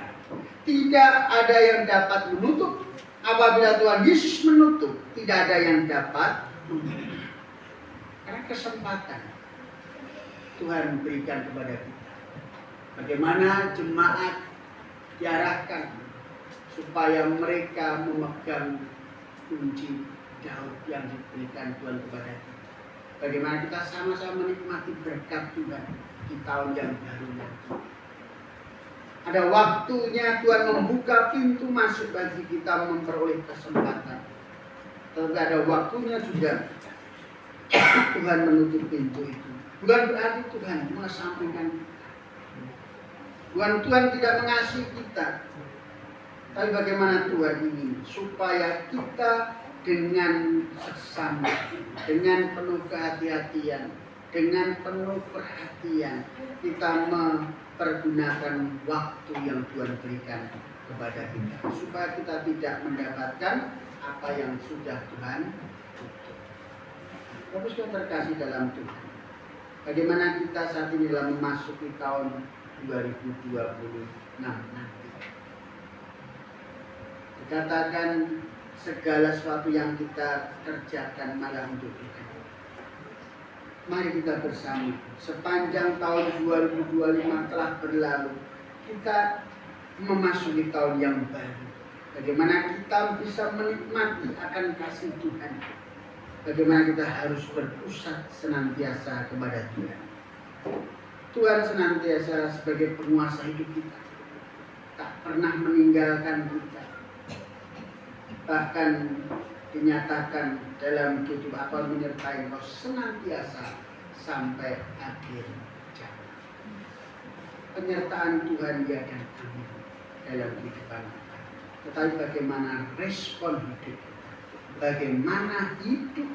tidak ada yang dapat menutup. Apabila Tuhan Yesus menutup, tidak ada yang dapat menutup. Karena kesempatan Tuhan berikan kepada kita. Bagaimana jemaat diarahkan supaya mereka memegang kunci Daud yang diberikan Tuhan kepada kita. Bagaimana kita sama-sama menikmati berkat Tuhan di tahun yang baru nanti. Ada waktunya Tuhan membuka pintu masuk bagi kita memperoleh kesempatan. Tetapi ada waktunya juga Tuhan menutup pintu itu. Bukan berarti Tuhan mengesampingkan kita. Bukan Tuhan tidak mengasihi kita. Tapi bagaimana Tuhan ingin supaya kita dengan seksama, dengan penuh kehati-hatian, dengan penuh perhatian, kita mempergunakan waktu yang Tuhan berikan kepada kita, supaya kita tidak mendapatkan apa yang sudah Tuhan tutup. Bapak sudah terkasih dalam Tuhan, bagaimana kita saat ini dalam memasuki tahun 2026 nanti. Dikatakan segala sesuatu yang kita kerjakan malah untuk Tuhan. Mari kita bersama, sepanjang tahun 2025 telah berlalu, kita memasuki tahun yang baru. Bagaimana kita bisa menikmati akan kasih Tuhan. Bagaimana kita harus berpusat senantiasa kepada Tuhan. Tuhan senantiasa sebagai penguasa hidup kita, tak pernah meninggalkan kita. Bahkan dinyatakan dalam kitab apa menyertai engkau senantiasa sampai akhir zaman. Penyertaan Tuhan ya dan amin dalam kehidupan kita. Tetapi bagaimana respon hidup kita, bagaimana hidup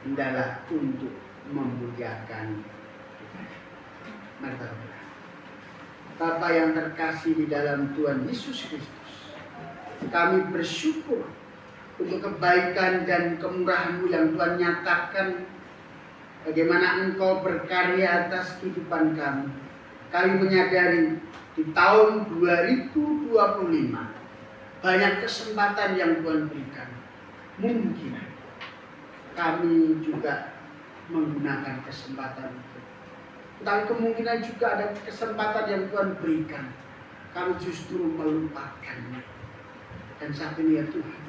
adalah untuk memuliakan Tuhan. Mari kita berdoa. Bapa yang terkasih di dalam Tuhan Yesus Kristus, kami bersyukur untuk kebaikan dan kemurahan-Mu yang Tuhan nyatakan. Bagaimana Engkau berkarya atas kehidupan kami. Kami menyadari di tahun 2025 banyak kesempatan yang Tuhan berikan. Mungkin kami juga menggunakan kesempatan itu. Tetapi kemungkinan juga ada kesempatan yang Tuhan berikan, kami justru melupakannya. Dan saat ini ya Tuhan,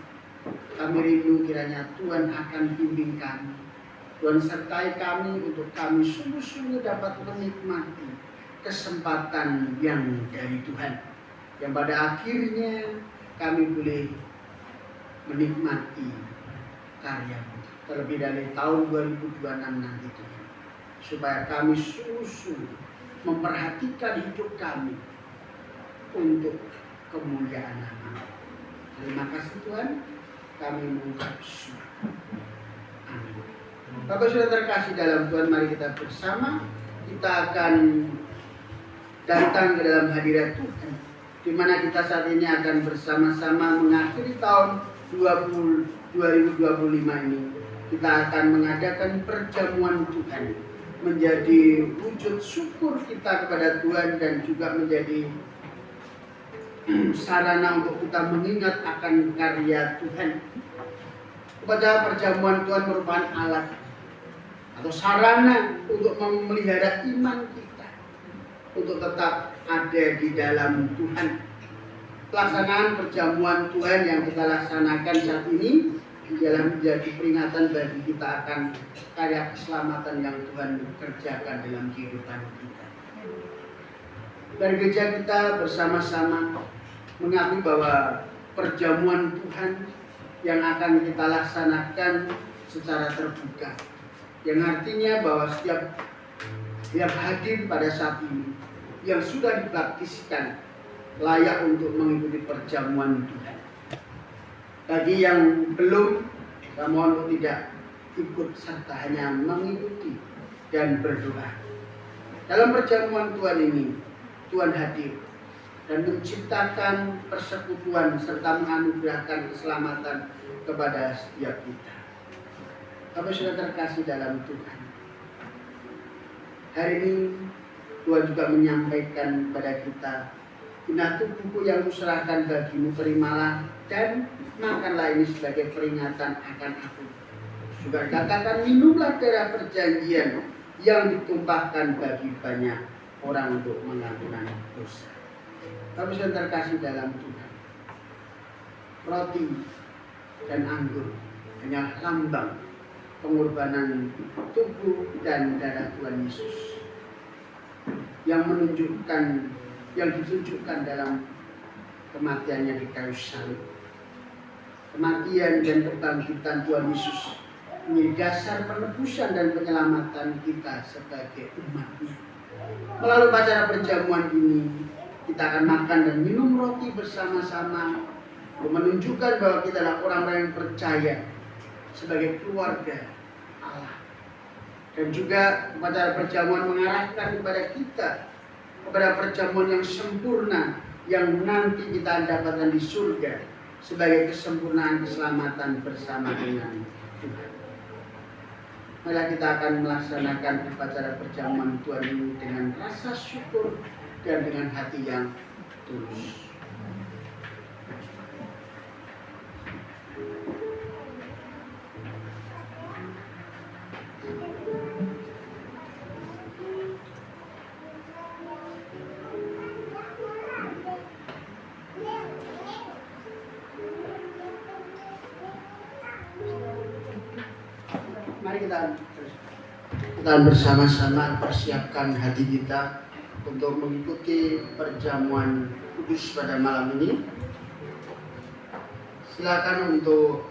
Kami rindu kiranya Tuhan akan bimbing kami. Tuhan sertai kami untuk kami sungguh-sungguh dapat menikmati kesempatan yang dari Tuhan, yang pada akhirnya kami boleh menikmati karya-Mu terlebih dari tahun 2026 nanti Tuhan, supaya kami sungguh-sungguh memperhatikan hidup kami untuk kemuliaan nama. Terima kasih Tuhan, kami mengucap syukur. Amin. Bapak sudah terkasih dalam Tuhan, mari kita bersama, kita akan datang ke dalam hadirat Tuhan, di mana kita saat ini akan bersama-sama mengakhiri tahun 2025 ini. Kita akan mengadakan perjamuan Tuhan, menjadi wujud syukur kita kepada Tuhan dan juga menjadi sarana untuk kita mengingat akan karya Tuhan. Kepada perjamuan Tuhan merupakan alat atau sarana untuk memelihara iman kita, untuk tetap ada di dalam Tuhan. Pelaksanaan perjamuan Tuhan yang kita laksanakan saat ini adalah menjadi peringatan bagi kita akan karya keselamatan yang Tuhan kerjakan dalam kehidupan kita. Dari gereja kita bersama-sama mengakui bahwa perjamuan Tuhan yang akan kita laksanakan secara terbuka, yang artinya bahwa setiap yang hadir pada saat ini yang sudah dibaptiskan layak untuk mengikuti perjamuan Tuhan. Bagi yang belum, saya mohon untuk tidak ikut serta hanya mengikuti dan berdoa. Dalam perjamuan Tuhan ini, Tuhan hadir dan menciptakan persekutuan serta menganugerahkan keselamatan kepada setiap kita. Kami sudah terkasih dalam Tuhan. Hari ini Tuhan juga menyampaikan kepada kita, "Inilah tubuhku yang kuserahkan bagimu, terimalah dan makanlah ini sebagai peringatan akan aku." Juga katakan, "Minumlah darah perjanjian yang ditumpahkan bagi banyak orang untuk mengampuni dosa." Kami sudah terkasih dalam Tuhan. Roti dan anggur hanya lambang pengorbanan tubuh dan darah Tuhan Yesus yang ditunjukkan dalam kematiannya di kayu salib. Kematian dan kebangkitan Tuhan Yesus menjadi dasar penebusan dan penyelamatan kita sebagai umat-Nya. Melalui acara perjamuan ini, kita akan makan dan minum roti bersama-sama untuk menunjukkan bahwa kita adalah orang-orang yang percaya sebagai keluarga Allah. Dan juga acara perjamuan mengarahkan kepada kita kepada perjamuan yang sempurna yang nanti kita dapatkan di surga sebagai kesempurnaan keselamatan bersama dengan Tuhan. Maka kita akan melaksanakan upacara perjamuan Tuhan ini dengan rasa syukur dan dengan hati yang tulus. Mari kita bersama-sama persiapkan hati kita untuk mengikuti perjamuan kudus pada malam ini. Silakan untuk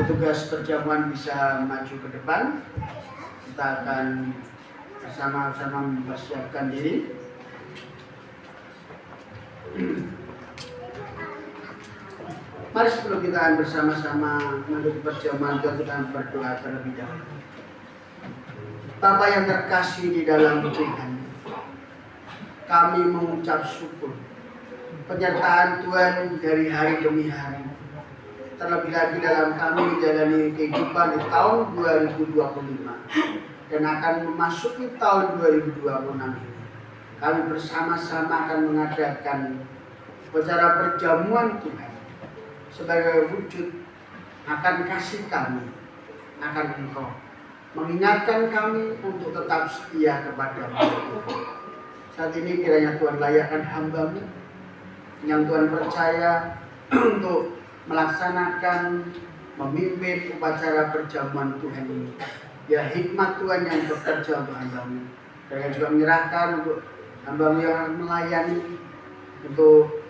petugas perjamuan bisa maju ke depan. Kita akan bersama-sama mempersiapkan diri. Mari sebelum kita bersama-sama mengikuti perjamuan Tuhan, kita berdoa terlebih dahulu. Bapa yang terkasih di dalam Tuhan, kami mengucap syukur penyertaan Tuhan dari hari demi hari. Terlebih lagi dalam kami menjalani kehidupan di tahun 2025 dan akan memasuki tahun 2026 ini. Kami bersama-sama akan mengadakan upacara perjamuan Tuhan sebagai wujud akan kasih kami akan Engkau, mengingatkan kami untuk tetap setia kepada-Mu. Saat ini kiranya Tuhan layakkan hamba-Mu yang Tuhan percaya untuk melaksanakan, memimpin upacara perjamuan Tuhan ini. Ya hikmat Tuhan yang bekerja untuk hamba-Mu. Dan juga menyerahkan untuk hamba-Mu yang melayani, untuk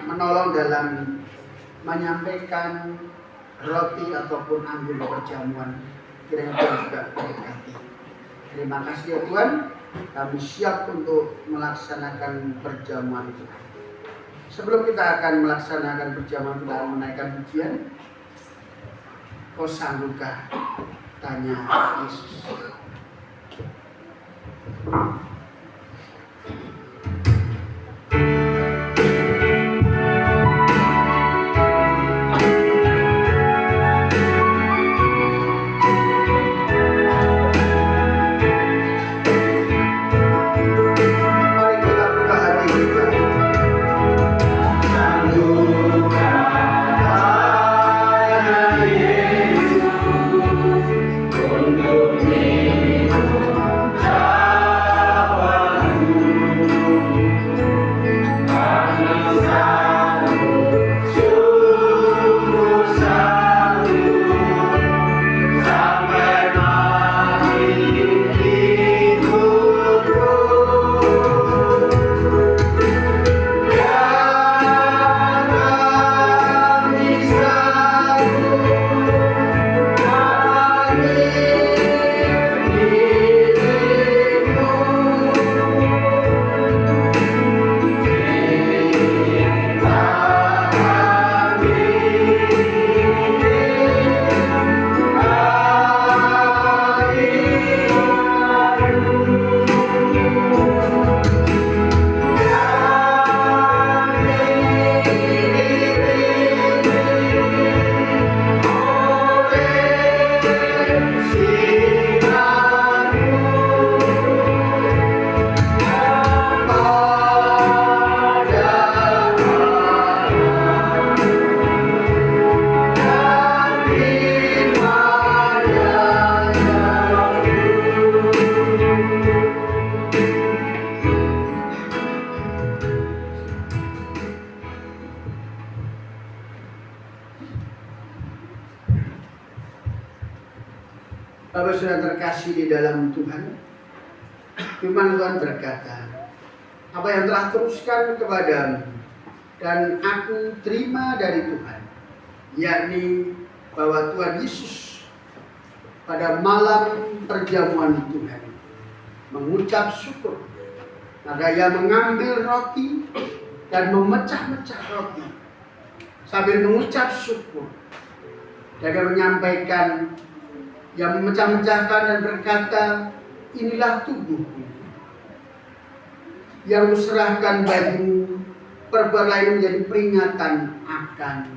menolong dalam menyampaikan roti ataupun anggur perjamuan. Kiranya Tuhan juga berkati. Terima kasih ya Tuhan, kami siap untuk melaksanakan perjamuan itu. Sebelum kita akan melaksanakan perjamuan, kita akan menaikkan pujian. Kau sanggupkah? Tanya Yesus. Bapak sudah terkasih di dalam Tuhan, firman Tuhan berkata, apa yang telah teruskan kepadamu dan aku terima dari Tuhan, yakni bahwa Tuhan Yesus pada malam perjamuan Tuhan mengucap syukur, maka ia mengambil roti dan memecah-mecah roti sambil mengucap syukur, dan dia menyampaikan, yang memecah-mecahkan dan berkata, inilah tubuhku yang kuserahkan bagimu, perbuatlah ini menjadi peringatan akan aku.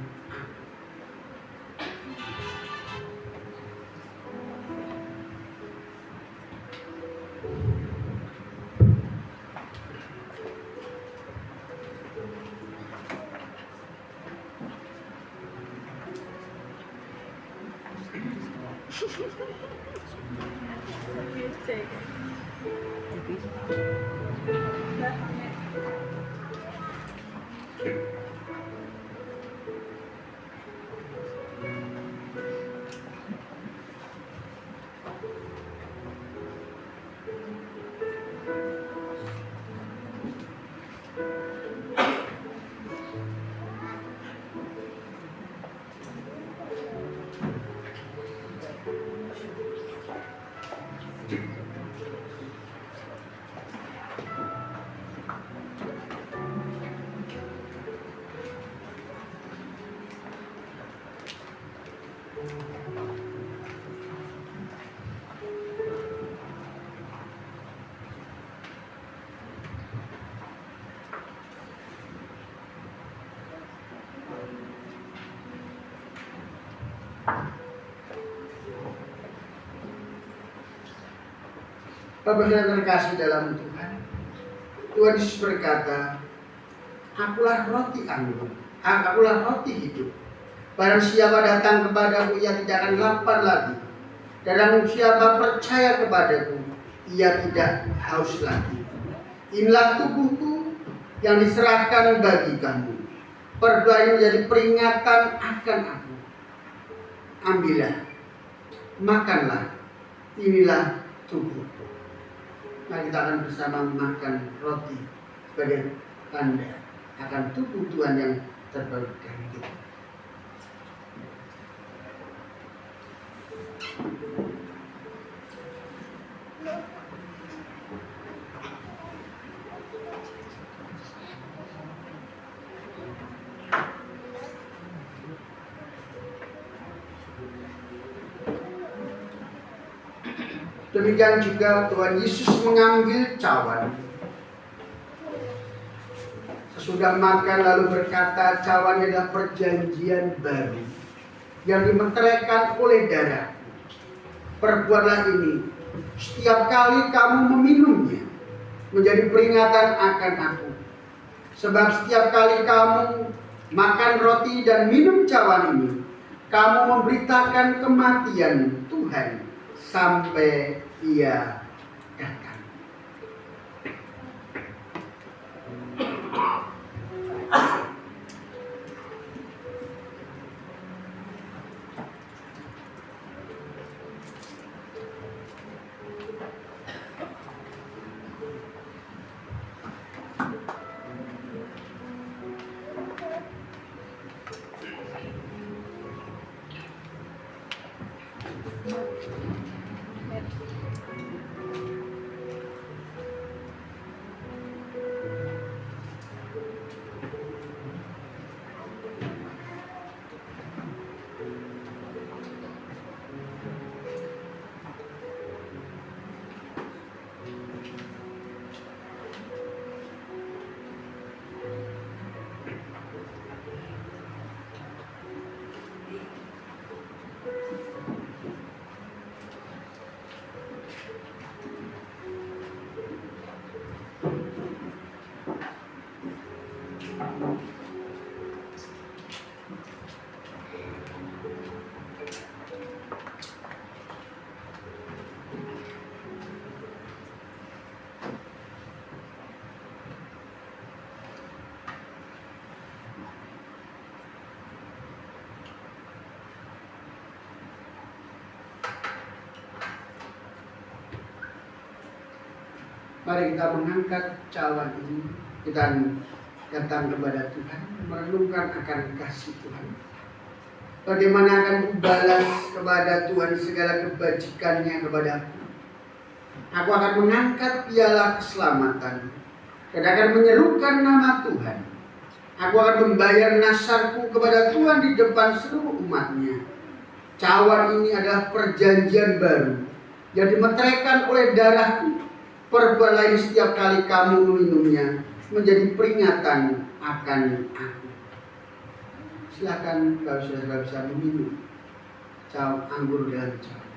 Bapak yang terkasih dalam Tuhan, Tuhan Yesus berkata, akulah roti anggur, akulah roti hidup. Barang siapa datang kepadaku, ia tidak akan lapar lagi. Dan siapa percaya kepadaku, ia tidak haus lagi. Inilah tubuhku yang diserahkan bagi kamu. Perbuatan ini menjadi peringatan akan aku. Ambillah, makanlah, inilah tubuhku. Mari kita akan bersama makan roti sebagai tanda akan tubuh Tuhan yang terbarukan kita. Demikian juga Tuhan Yesus mengambil cawan. Sesudah makan lalu berkata, cawan adalah perjanjian baru yang dimeteraikan oleh darah. Perbuatlah ini setiap kali kamu meminumnya menjadi peringatan akan aku. Sebab setiap kali kamu makan roti dan minum cawan ini, kamu memberitakan kematian Tuhan sampai Ia datang. Mari kita mengangkat cawan ini, kita datang kepada Tuhan, merenungkan akan kasih Tuhan. Bagaimana akan kubalas kepada Tuhan segala kebajikannya kepadaku. Aku akan mengangkat piala keselamatan dan akan menyerukan nama Tuhan. Aku akan membayar nasarku kepada Tuhan di depan seluruh umatnya. Cawan ini adalah perjanjian baru yang dimeteraikan oleh darahku. Perbuatlah ini setiap kali kamu meminumnya menjadi peringatan akan aku. Silakan kalau sudah bisa meminum anggur dalam cawan.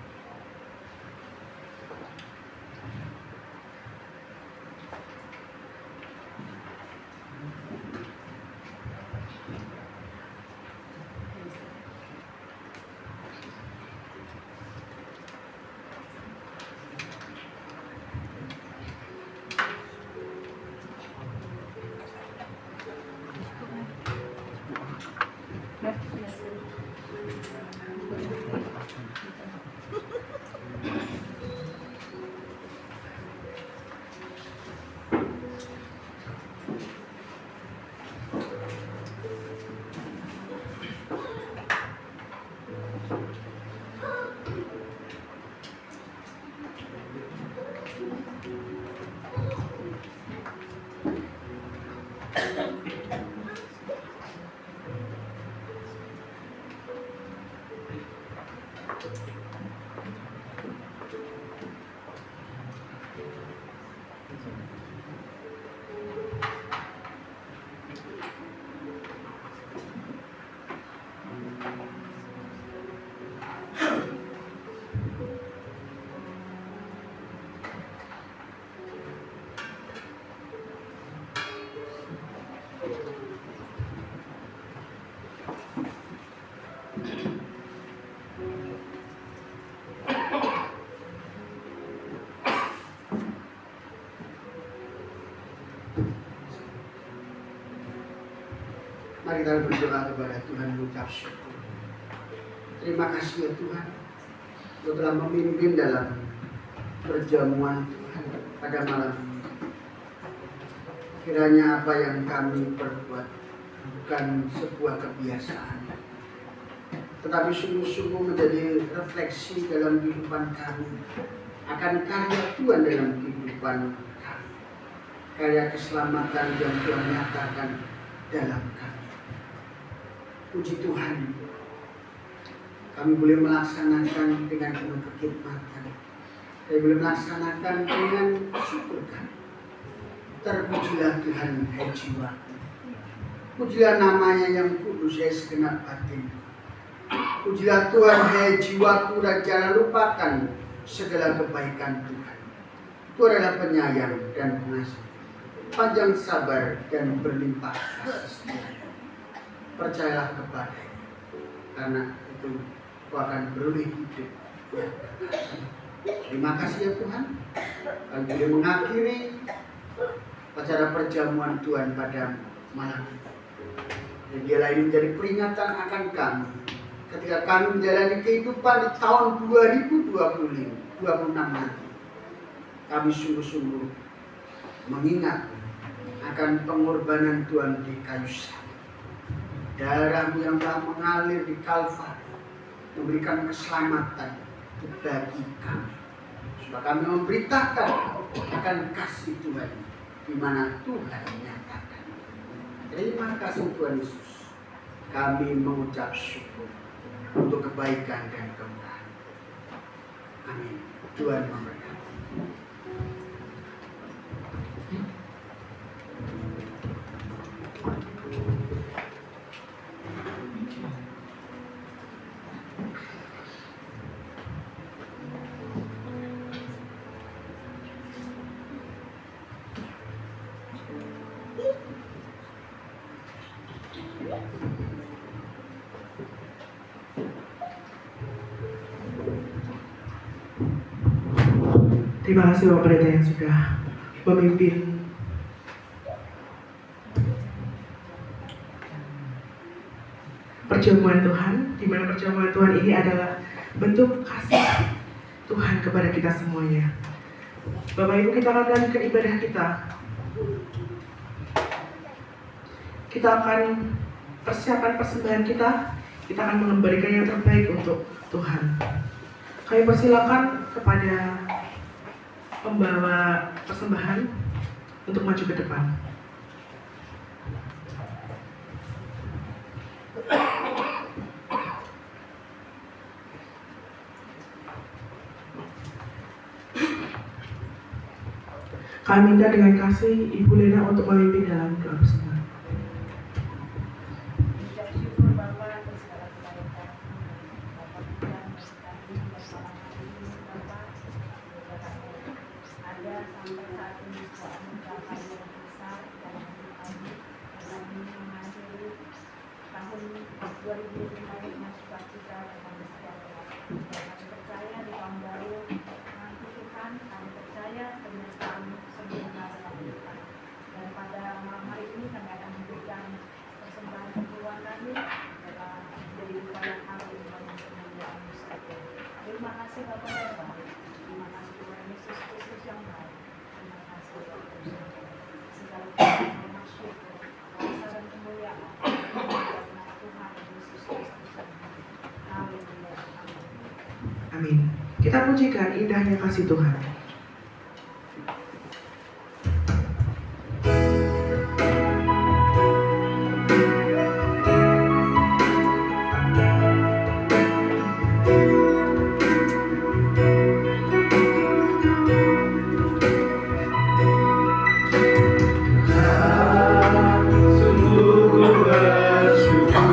Mari kita berdoa kepada Tuhan, mengucap syukur. Terima kasih ya Tuhan, Engkau telah memimpin dalam perjamuan Tuhan pada malam ini. Kiranya apa yang kami perbuat bukan sebuah kebiasaan, tetapi sungguh-sungguh menjadi refleksi dalam kehidupan kami akan karya Tuhan dalam kehidupan kami, karya keselamatan yang Tuhan nyatakan dalam kami. Puji Tuhan, kami boleh melaksanakan dengan penuh kekhidmatan, kami boleh melaksanakan dengan syukur kami. Terpujilah Tuhan, hai jiwa. Pujilah namanya yang kudus, hai segenap batin. Pujilah Tuhan, hai jiwaku, dan jangan lupakan segala kebaikan Tuhan. Itu adalah penyayang dan pengasih, panjang sabar dan berlimpah kasih setia. Percayalah kepadanya, karena itu kau akan beroleh hidup yang kekal. Terima kasih ya Tuhan, kami boleh mengakhiri acara perjamuan Tuhan pada malam ini. Dan dialah ini menjadi peringatan akan kami ketika kami menjalani kehidupan di tahun 2026 nanti. Kami sungguh-sungguh mengingat akan pengorbanan Tuhan di kayu salib. Darah-Mu yang telah mengalir di Kalvari memberikan keselamatan bagi kami. Supaya kami memberitakan akan kasih Tuhan di mana Tuhan menyatakan. Terima kasih Tuhan Yesus. Kami mengucap syukur untuk kebaikan dan kemuliaan. Amin. Tuhan memberkati. Terima kasih Bapak Pendeta yang sudah memimpin perjamuan Tuhan, di mana perjamuan Tuhan ini adalah bentuk kasih Tuhan kepada kita semuanya. Bapak Ibu, kita akan melanjutkan ibadah kita. Kita akan persiapan persembahan kita akan memberikan yang terbaik untuk Tuhan. Kami persilakan kepada pembawa persembahan untuk maju ke depan. Kami minta dengan kasih Ibu Lena untuk memimpin dalam doa persembahan. Syukur Bapa atas segala kebaikan. Bapa Tuhan, kami bersama ini Bapa, ada sampai saat ini sebuah anugerah yang besar dalam hidup kami. Kami mengakhiri tahun 2005 dengan sukacita dan sejahtera. Kami percaya di tahun baru nanti Tuhan, kami percaya penyertaan sempurna dalam hidup kami. Dan pada malam hari ini kami akan memberikan persembahan keperluan kami dalam jadi upaya kami dalam penyembuhan saja. Terima kasih Bapak dan Bapak. Terima kasih Tuhan Yesus Kristus yang baik. Terima kasih Bapak. Segala hormat syukur, kuasa dan kemuliaan karena Tuhan Yesus Kristus yang baik. Haleluya. Amin. Kita pujikan indahnya kasih Tuhan. Sungguh ku bersyukur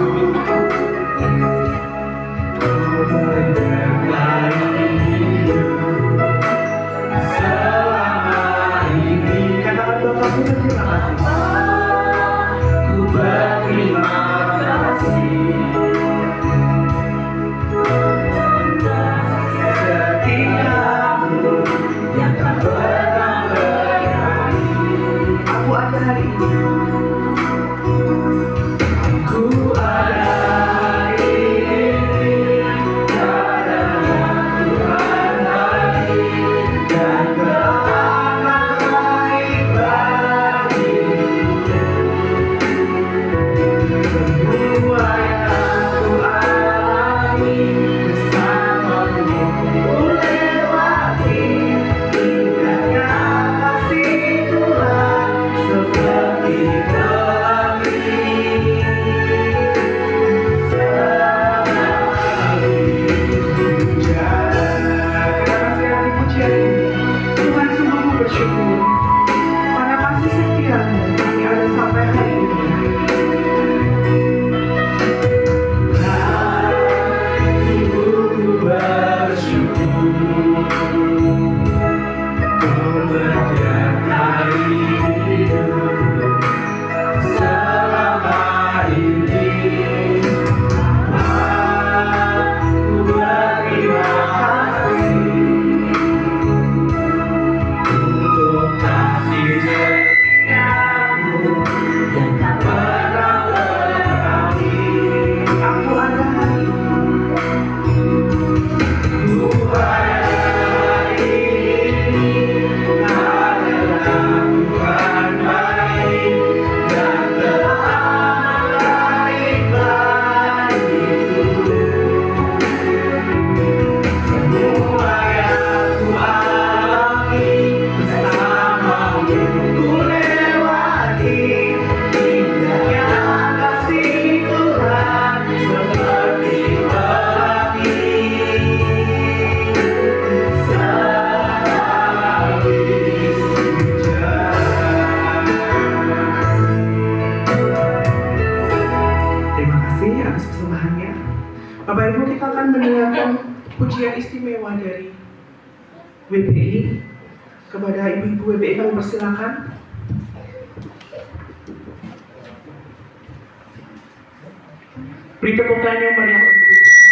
istimewa dari WBI. Kepada ibu-ibu WBI kami persilakan. Beri tepuk tangan yang meriah untuk WBI.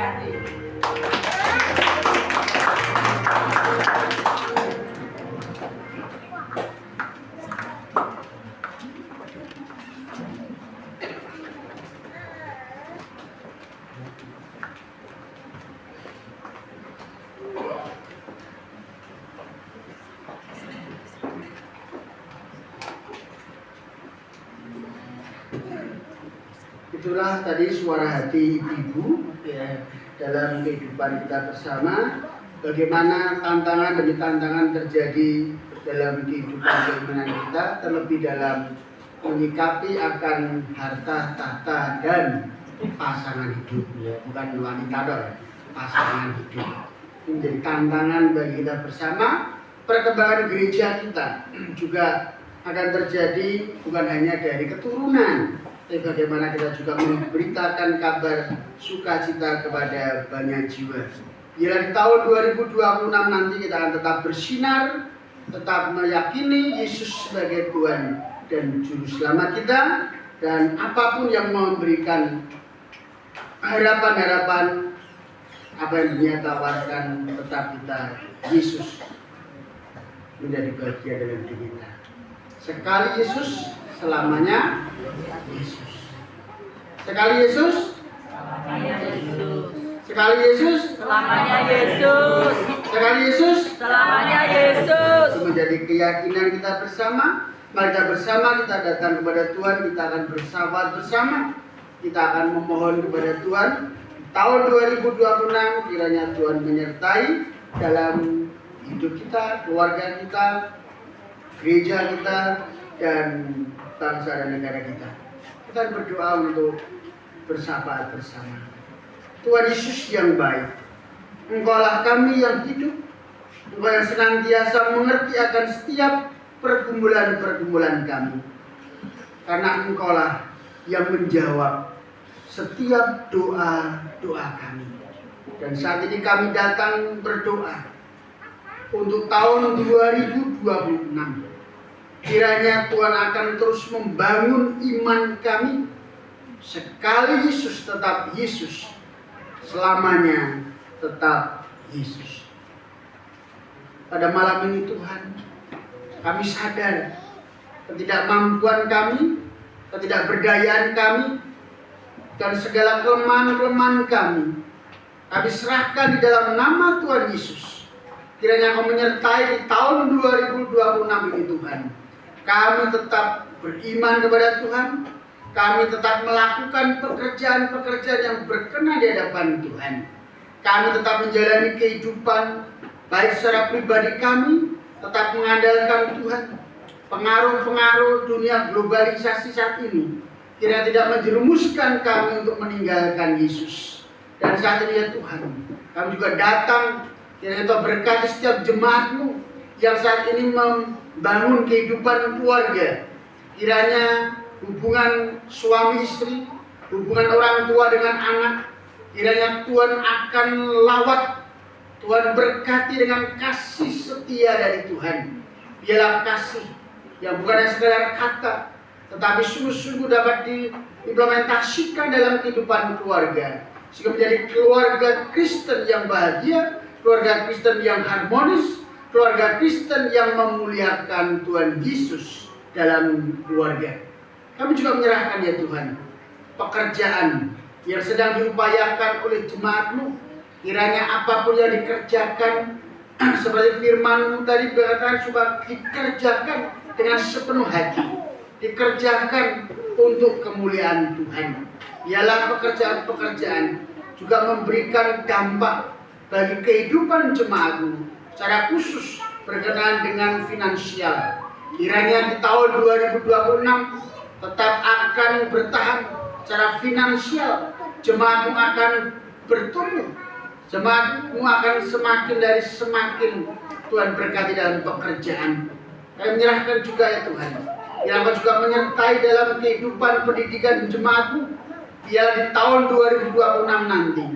memberkati. Itulah tadi suara hati ibu ya, dalam kehidupan kita bersama. Bagaimana tantangan demi tantangan terjadi dalam kehidupan keimanan kita, terlebih dalam menyikapi akan harta, tahta, dan pasangan hidup ya, bukan wanita dong, pasangan hidup. Ini menjadi tantangan bagi kita bersama. Perkembangan gereja kita juga akan terjadi bukan hanya dari keturunan, tapi bagaimana kita juga memberitakan kabar sukacita kepada banyak jiwa. Bila di tahun 2026 nanti kita akan tetap bersinar, tetap meyakini Yesus sebagai Tuhan dan Juru Selamat kita, dan apapun yang memberikan harapan-harapan apa yang Dia tawarkan, tetap kita Yesus menjadi bagian dalam diri kita. Sekali Yesus, selamanya Yesus. Sekali Yesus, sekali Yesus, Selamanya Yesus. sekali Yesus. Selamanya Yesus. Itu menjadi keyakinan kita bersama. Mari kita bersama, kita datang kepada Tuhan, kita akan bersahabat bersama. Kita akan memohon kepada Tuhan. Tahun 2026 kiranya Tuhan menyertai dalam hidup kita, keluarga kita, gereja kita, dan bangsa dan negara kita. Kita berdoa untuk bersahabat bersama. Tuhan Yesus yang baik, Engkaulah kami yang hidup, Engkau yang senantiasa mengerti akan setiap pergumulan-pergumulan kami. Karena Engkaulah yang menjawab setiap doa-doa kami. Dan saat ini kami datang berdoa untuk tahun 2026. Kiranya Tuhan akan terus membangun iman kami. Sekali Yesus tetap Yesus, selamanya tetap Yesus. Pada malam ini Tuhan, kami sadar ketidakmampuan kami, ketidakberdayaan kami, dan segala kelemahan-kelemahan kami. Kami serahkan di dalam nama Tuhan Yesus. Kiranya Kau menyertai di tahun 2026 ini Tuhan. Kami tetap beriman kepada Tuhan. Kami tetap melakukan pekerjaan-pekerjaan yang berkenan di hadapan Tuhan. Kami tetap menjalani kehidupan baik secara pribadi kami, tetap mengandalkan Tuhan. Pengaruh-pengaruh dunia globalisasi saat ini kiranya tidak menjerumuskan kami untuk meninggalkan Yesus. Dan saat ini ya Tuhan, kami juga datang, kiranya Tuhan berkati setiap jemaat-Mu yang saat ini membangun kehidupan keluarga. Kiranya hubungan suami istri, hubungan orang tua dengan anak, kiranya Tuhan akan lawat, Tuhan berkati dengan kasih setia dari Tuhan. Biarlah kasih yang bukan hanya sekedar kata, tetapi sungguh-sungguh dapat diimplementasikan dalam kehidupan keluarga, sehingga menjadi keluarga Kristen yang bahagia, keluarga Kristen yang harmonis, keluarga Kristen yang memuliakan Tuhan Yesus dalam keluarga. Kami juga menyerahkan ya Tuhan, pekerjaan yang sedang diupayakan oleh jemaat-Mu, kiranya apapun yang dikerjakan, seperti firman-Mu tadi berkata, supaya dikerjakan dengan sepenuh hati, dikerjakan untuk kemuliaan Tuhan. Biarlah pekerjaan-pekerjaan juga memberikan dampak bagi kehidupan jemaat-Mu, secara khusus berkenaan dengan finansial. Kiranya di tahun 2026 tetap akan bertahan secara finansial. Jemaat-Mu akan bertumbuh, jemaat-Mu akan semakin dari semakin Tuhan berkati dalam pekerjaan. Kami menyerahkan juga ya Tuhan, yang Kau juga menyertai dalam kehidupan pendidikan jemaat-Mu. Biar di tahun 2026 nanti,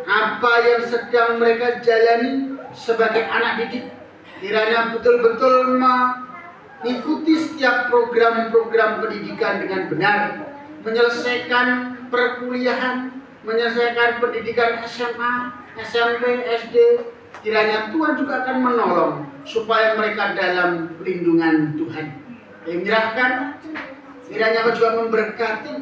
apa yang sedang mereka jalani sebagai anak didik, kiranya betul-betul mengikuti setiap program-program pendidikan dengan benar, menyelesaikan perkuliahan, menyelesaikan pendidikan SMA, SMP, SD, kiranya Tuhan juga akan menolong supaya mereka dalam lindungan Tuhan. Yang menyerahkan, kiranya Kau juga memberkati.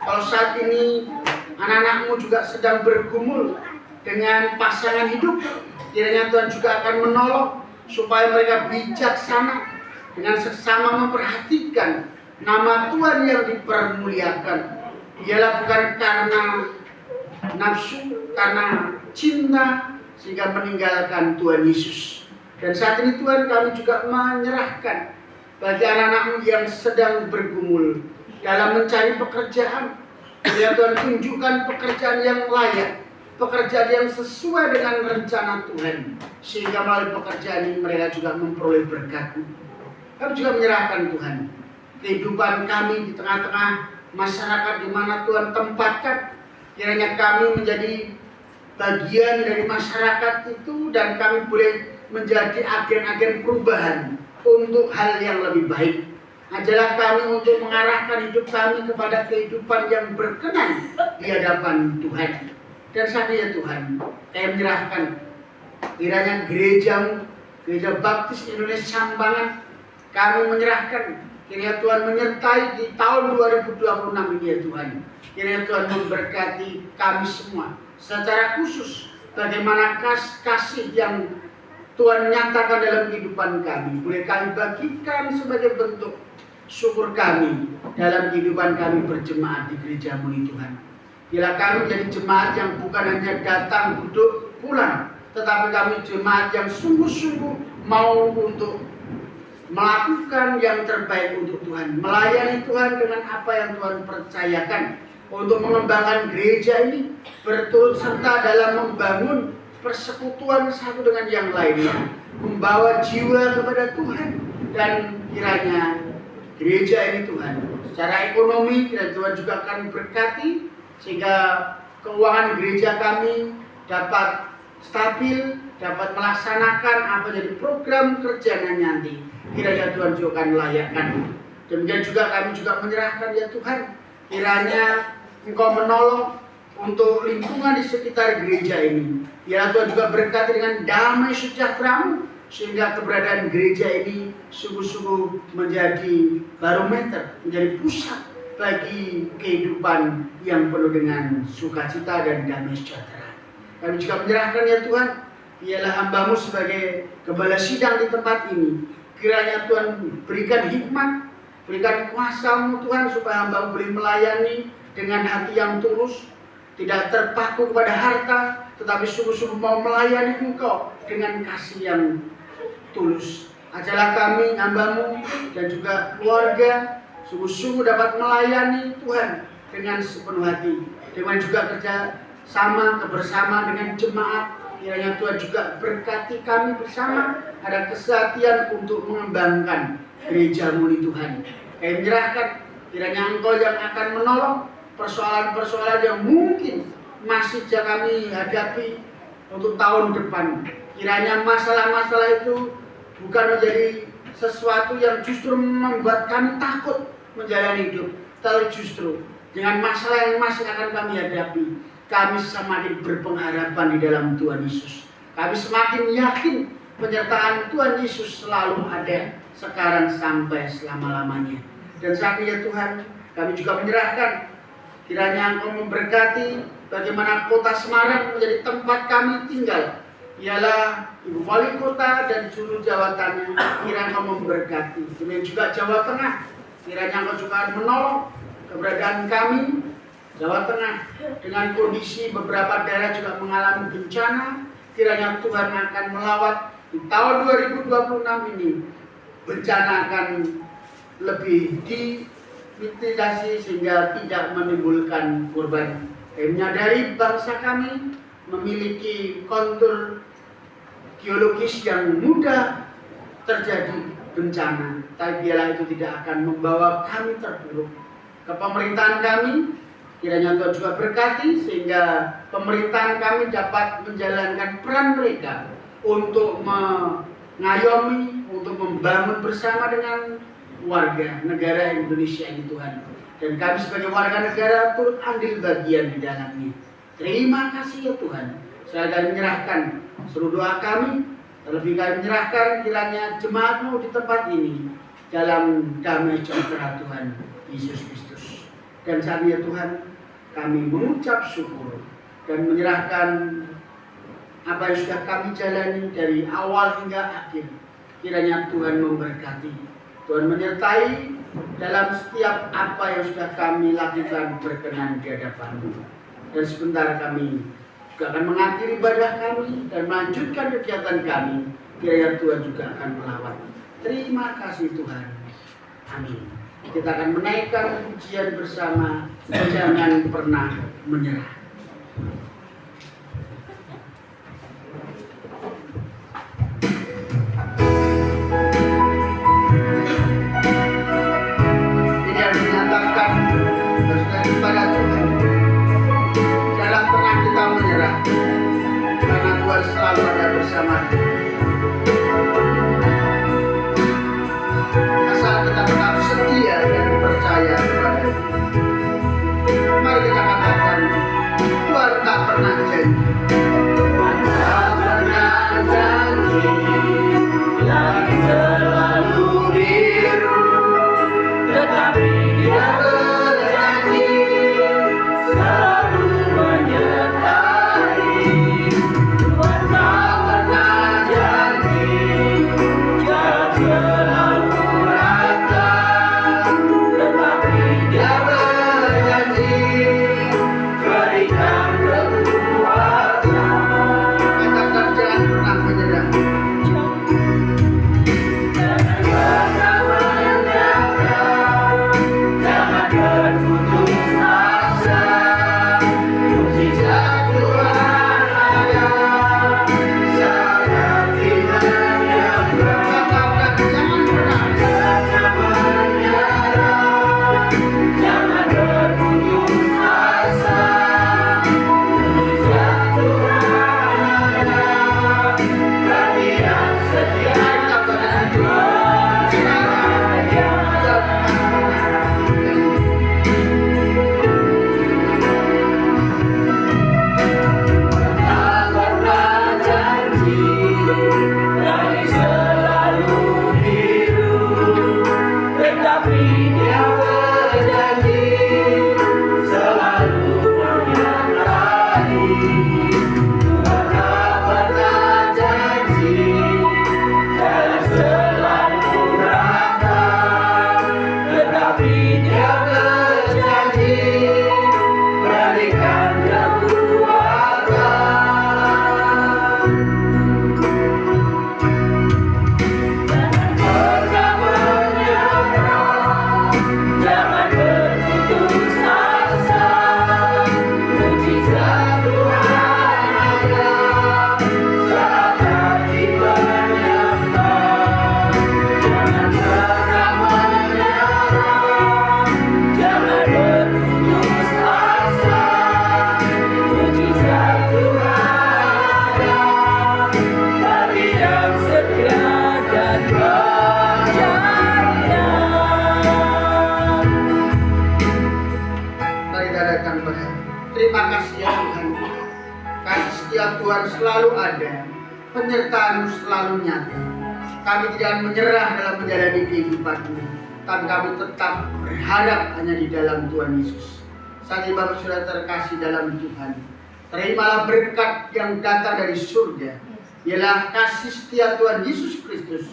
Kalau saat ini anak-anakmu juga sedang bergumul dengan pasangan hidup, kiranya Tuhan juga akan menolong supaya mereka bijaksana dengan sesama memperhatikan nama Tuhan yang dipermuliakan. Ialah bukan karena nafsu, karena cinta sehingga meninggalkan Tuhan Yesus. Dan saat ini Tuhan, kami juga menyerahkan bagi anak-anakmu yang sedang bergumul dalam mencari pekerjaan. Ya Tuhan, tunjukkan pekerjaan yang layak, pekerjaan yang sesuai dengan rencana Tuhan, sehingga melalui pekerjaan ini mereka juga memperoleh berkat-Mu. Kami juga menyerahkan Tuhan kehidupan kami di tengah-tengah masyarakat di mana Tuhan tempatkan. Kiranya kami menjadi bagian dari masyarakat itu dan kami boleh menjadi agen-agen perubahan untuk hal yang lebih baik. Ajarlah kami untuk mengarahkan hidup kami kepada kehidupan yang berkenan di hadapan Tuhan. Dan saat ini ya Tuhan, saya menyerahkan kiranya Gereja Baptis Indonesia Sambangan, kami menyerahkan kiranya Tuhan menyertai di tahun 2026 ini ya Tuhan. Kiranya Tuhan memberkati kami semua secara khusus, bagaimana kasih yang Tuhan nyatakan dalam kehidupan kami boleh kami bagikan sebagai bentuk syukur kami dalam kehidupan kami berjemaat di gereja-Mu ini Tuhan. Bila kami menjadi jemaat yang bukan hanya datang duduk pulang, tetapi kami jemaat yang sungguh-sungguh mau untuk melakukan yang terbaik untuk Tuhan, melayani Tuhan dengan apa yang Tuhan percayakan, untuk mengembangkan gereja ini, berturut serta dalam membangun persekutuan satu dengan yang lainnya, membawa jiwa kepada Tuhan. Dan kiranya gereja ini Tuhan, secara ekonomi kiranya Tuhan juga akan berkati, sehingga keuangan gereja kami dapat stabil, dapat melaksanakan apa jadi program kerjanya nanti. Kiranya Tuhan juga akan layakkan. Demikian juga kami juga menyerahkan ya Tuhan, kiranya Engkau menolong untuk lingkungan di sekitar gereja ini. Ya Tuhan juga berkati dengan damai sejahtera-Mu, sehingga keberadaan gereja ini sungguh-sungguh menjadi barometer, menjadi pusat bagi kehidupan yang penuh dengan sukacita dan damai sejahtera. Kami juga menyerahkan ya Tuhan, ialah hamba-Mu sebagai gembala sidang di tempat ini. Kiranya Tuhan berikan hikmat, berikan kuasa-Mu Tuhan, supaya hamba-Mu boleh melayani dengan hati yang tulus, tidak terpaku kepada harta, tetapi sungguh-sungguh mau melayani Engkau dengan kasih yang tulus. Ajarlah kami hamba-Mu dan juga keluarga sungguh-sungguh dapat melayani Tuhan dengan sepenuh hati, dengan juga kerja sama kebersamaan dengan jemaat. Kiranya Tuhan juga berkati kami bersama, ada kesatian untuk mengembangkan gereja-Mu ini Tuhan. Kami menyerahkan kiranya Engkau yang akan menolong persoalan-persoalan yang mungkin masih kami hadapi untuk tahun depan. Kiranya masalah-masalah itu bukan menjadi sesuatu yang justru membuat kami takut menjalani hidup, tapi justru dengan masalah yang masih akan kami hadapi, kami semakin berpengharapan di dalam Tuhan Yesus. Kami semakin yakin penyertaan Tuhan Yesus selalu ada sekarang sampai selama-lamanya. Dan saat ini ya Tuhan, kami juga menyerahkan kiranya Engkau memberkati bagaimana kota Semarang menjadi tempat kami tinggal. Ialah Ibu Wali Kota dan seluruh jawatannya, kiranya Engkau memberkati. Demikian juga Jawa Tengah, kiranya Engkau juga menolong keberadaan kami. Jawa Tengah dengan kondisi beberapa daerah juga mengalami bencana, kiranya Tuhan akan melawat di tahun 2026 ini. Bencana akan lebih dimitigasi sehingga tidak menimbulkan korban. Menyadari bangsa kami memiliki kontur geologis yang mudah terjadi bencana, tapi biarlah itu tidak akan membawa kami terpuruk. Kepemerintahan kami kiranya Tuhan juga berkati, sehingga pemerintahan kami dapat menjalankan peran mereka untuk mengayomi, untuk membangun bersama dengan warga negara Indonesia ini Tuhan. Dan kami sebagai warga negara turut ambil bagian di dalamnya. Terima kasih ya Tuhan. Saya akan menyerahkan seluruh doa kami, terlebih kami menyerahkan kiranya jemaat-Mu di tempat ini dalam damai sejahtera Tuhan Yesus Kristus. Dan saat ini ya Tuhan, kami mengucap syukur dan menyerahkan apa yang sudah kami jalani dari awal hingga akhir. Kiranya Tuhan memberkati, Tuhan menyertai dalam setiap apa yang sudah kami lakukan berkenan di hadapan-Mu. Dan sebentar kami juga akan mengakhiri ibadah kami dan melanjutkan kegiatan kami. Kiranya Tuhan juga akan melawat. Terima kasih Tuhan. Amin. Kita akan menaikkan pujian bersama. Jangan pernah menyerah. Ini yang menyatakan berserah kepada Tuhan. Jangan pernah kita menyerah, karena Tuhan selalu ada bersama kita. Asal kita tetap setia dan percaya kepada Dia. Mari kita katakan, Tuhan tak pernah janji. Tuhan tak pernah janji, langit selalu biru, tetapi Dia berjanji selalu menyertai. Tuhan tak pernah janji, jalan selalu rata, tetapi Dia berjanji berikan kekuatan. Katakan jangan pernah menyerah. Jangan pernah menyerah, jangan berputus asa. Mukjizat Tuhan ada, sangat menyerah. Katakan jangan pernah menyerah, jangan berputus asa. Mukjizat Tuhan ada, bagi yang setia kepada Tuhan. Tak pernah janji, langit selalu biru, tetapi Dia berjanji selalu menyertai. Tuhan tak pernah janji, jalan selalu rata, tetapi Dia berjanji berikan kekuatan. Jangan pernah menyerah, jangan berputus asa. Mukjizat Tuhan ada, saat hati menyembah. Jangan pernah menyerah, jangan berputus asa. Mukjizat Tuhan ada, bagi yang setia dan percaya. Mari katakan berdoa. Terima kasih ya Tuhan. Kasih setia Tuhan selalu ada, penyertaan-Mu selalu nyata. Kami tidak akan menyerah dalam menjalani kehidupan ini, tapi kami tetap berharap hanya di dalam Tuhan Yesus. Saat ini Bapak sudah terkasih dalam Tuhan, terimalah berkat yang datang dari surga, ialah kasih setia Tuhan Yesus Kristus,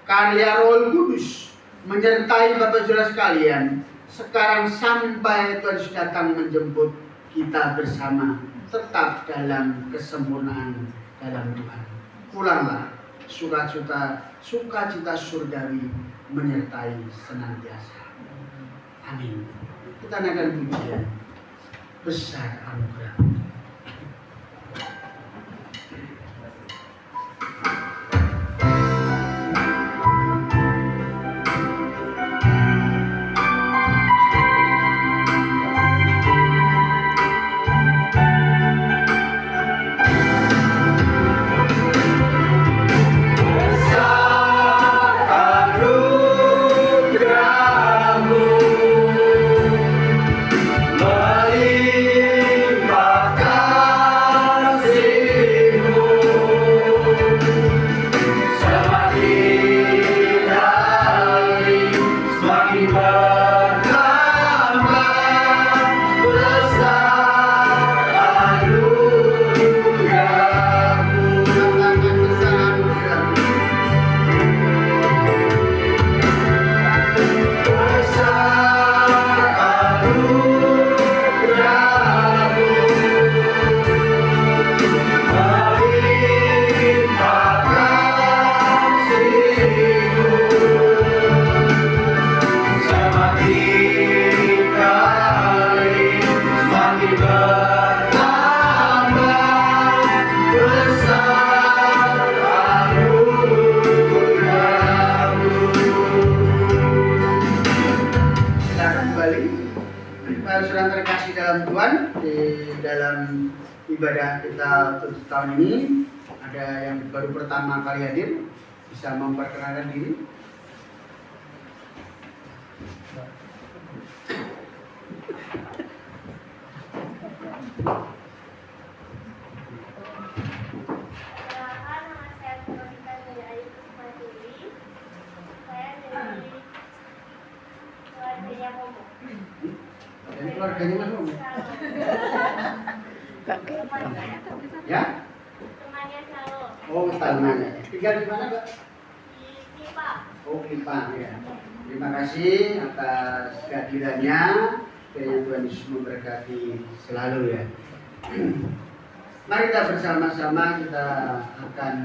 karya Roh Kudus menyertai Bapak Saudara sekalian sekarang sampai Tuhan Yesus datang menjemput kita bersama, tetap dalam kesempurnaan dalam Tuhan. Pulanglah, sukacita surgawi menyertai senantiasa. Amin. Kita naikkan pujian besar anugerah. Melimpahkan dalam ibadah kita untuk tahun ini. Ada yang baru pertama kali hadir, bisa memperkenalkan diri. Dari keluarganya Mas Om. Ya? Temannya Salo. Oh, temannya. Tinggal di mana, Mbak? Di Pipa. Oh, Pipa ya. Terima kasih atas kehadirannya. Kiranya Tuhan Yesus memberkati selalu ya. Mari kita bersama-sama kita akan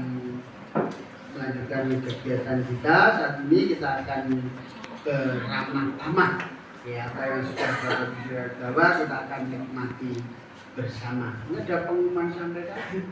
melanjutkan kegiatan kita. Saat ini kita akan ke ramah-tamah. Ya, apa yang sudah Bapak bawa kita akan nikmati bersama. Ini ada pengumuman sampai tadi.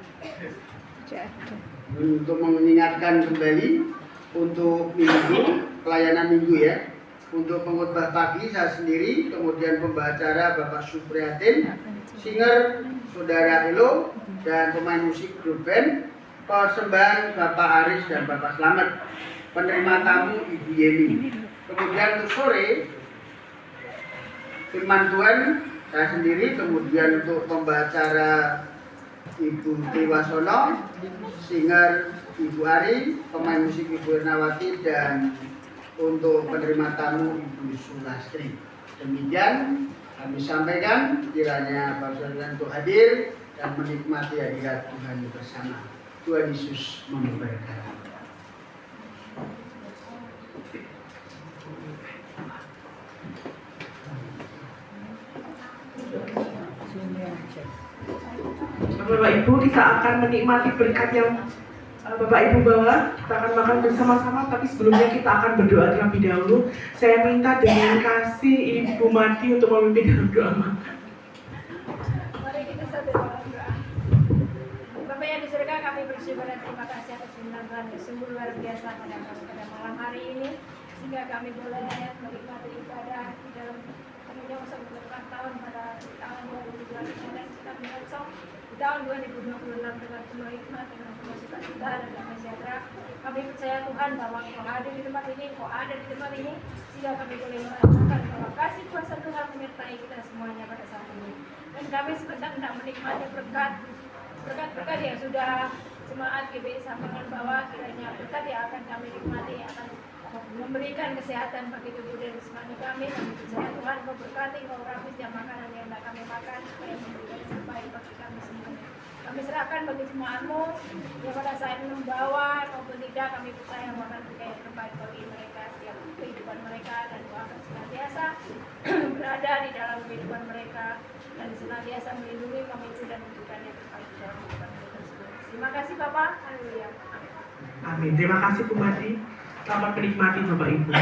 Untuk mengingatkan kembali untuk minggu, pelayanan minggu ya. Untuk pengkhotbah pagi saya sendiri, kemudian pembacara Bapak Supriyatin, singer Saudara Elo, dan pemain musik grup band, persembahan Bapak Aris dan Bapak Slamet, penerima tamu Ibu Yeni. Kemudian untuk sore, firman Tuhan saya sendiri, kemudian untuk pembacara Ibu Triwasono, singer Ibu Ari, pemain musik Ibu Ernawati, dan untuk penerima tamu Ibu Sulastri. Demikian kami sampaikan, kiranya Bapak Saudara untuk hadir dan menikmati hadirat Tuhan bersama. Tuhan Yesus memberkati. Bapak Ibu, kita akan menikmati berkat yang Bapak Ibu bawa. Kita akan makan bersama-sama, tapi sebelumnya kita akan berdoa terlebih dahulu. Saya minta dengan kasih Ibu Mati untuk memimpin dalam doa makan. Mari kita satu dalam doa. Bapak yang di surga, kami bersyukur dan terima kasih atas firman Tuhan yang sungguh luar biasa pada kami pada malam hari ini, sehingga kami boleh menikmati ibadah di dalam menyongsong beberapa tahun pada tahun 2022 dan kita menyongsong di tahun 2026 dengan penuh hikmat, dengan penuh sukacita dan damai sejahtera. Kami percaya Tuhan bahwa Engkau hadir di tempat ini, Engkau ada di tempat ini, sehingga kami boleh merasakan bahwa kasih kuasa Tuhan menyertai kita semuanya pada saat ini. Dan kami sebentar hendak menikmati berkat-berkat yang sudah jemaat GBI sampaikan bahwa kiranya berkat yang akan kami nikmati akan memberikan kesehatan bagi tubuh dan jasmani kami. Kami percaya Tuhan memberkati, mengurapi setiap makanan yang hendak kami makan supaya memberikan yang terbaik bagi kami semuanya. Kami serahkan bagi jemaat-Mu yang pada saat ini membawa maupun tidak, kami percaya akan memberikan yang terbaik bagi mereka setiap kehidupan mereka, dan Tuhan akan senantiasa berada di dalam kehidupan mereka dan senantiasa melindungi, memicu dan memberikan yang terbaik di dalam kehidupan mereka tersebut. Terima kasih Bapak. Haleluya. Amin. Terima kasih Bu Mati. Selamat menikmati Bapak Ibu.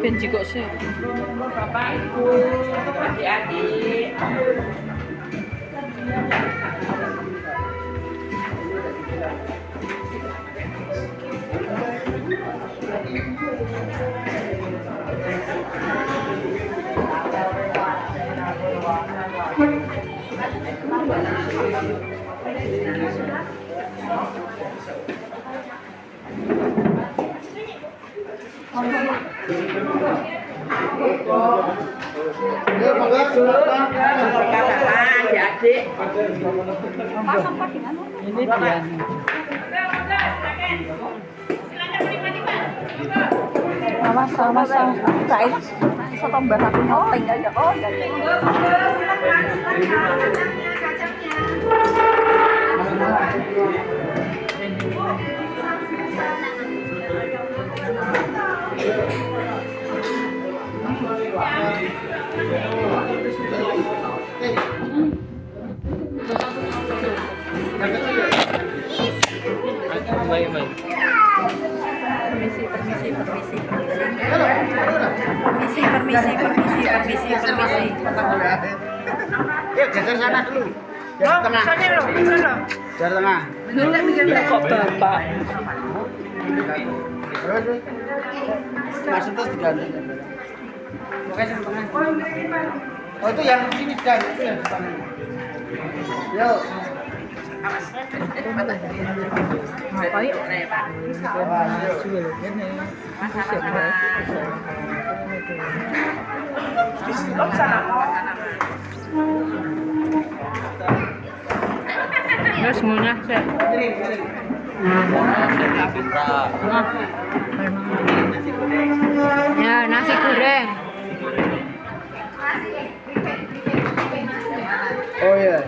Benci kok sih. Bapak Ibu, adik-adik. Perkataan adik. Ini dia. Sama-sama guys. Soto mbak aku nyopeng aja. Oh, jadi. Yuk, geser sana dulu. Tengah. Dari tengah. Kok bapak? Maksudnya diganti. Oke, yang tengah. Oh itu yang sini dan itu yang depan. Yo. Terus semuanya saya. Ya, nasi goreng. Oh iya.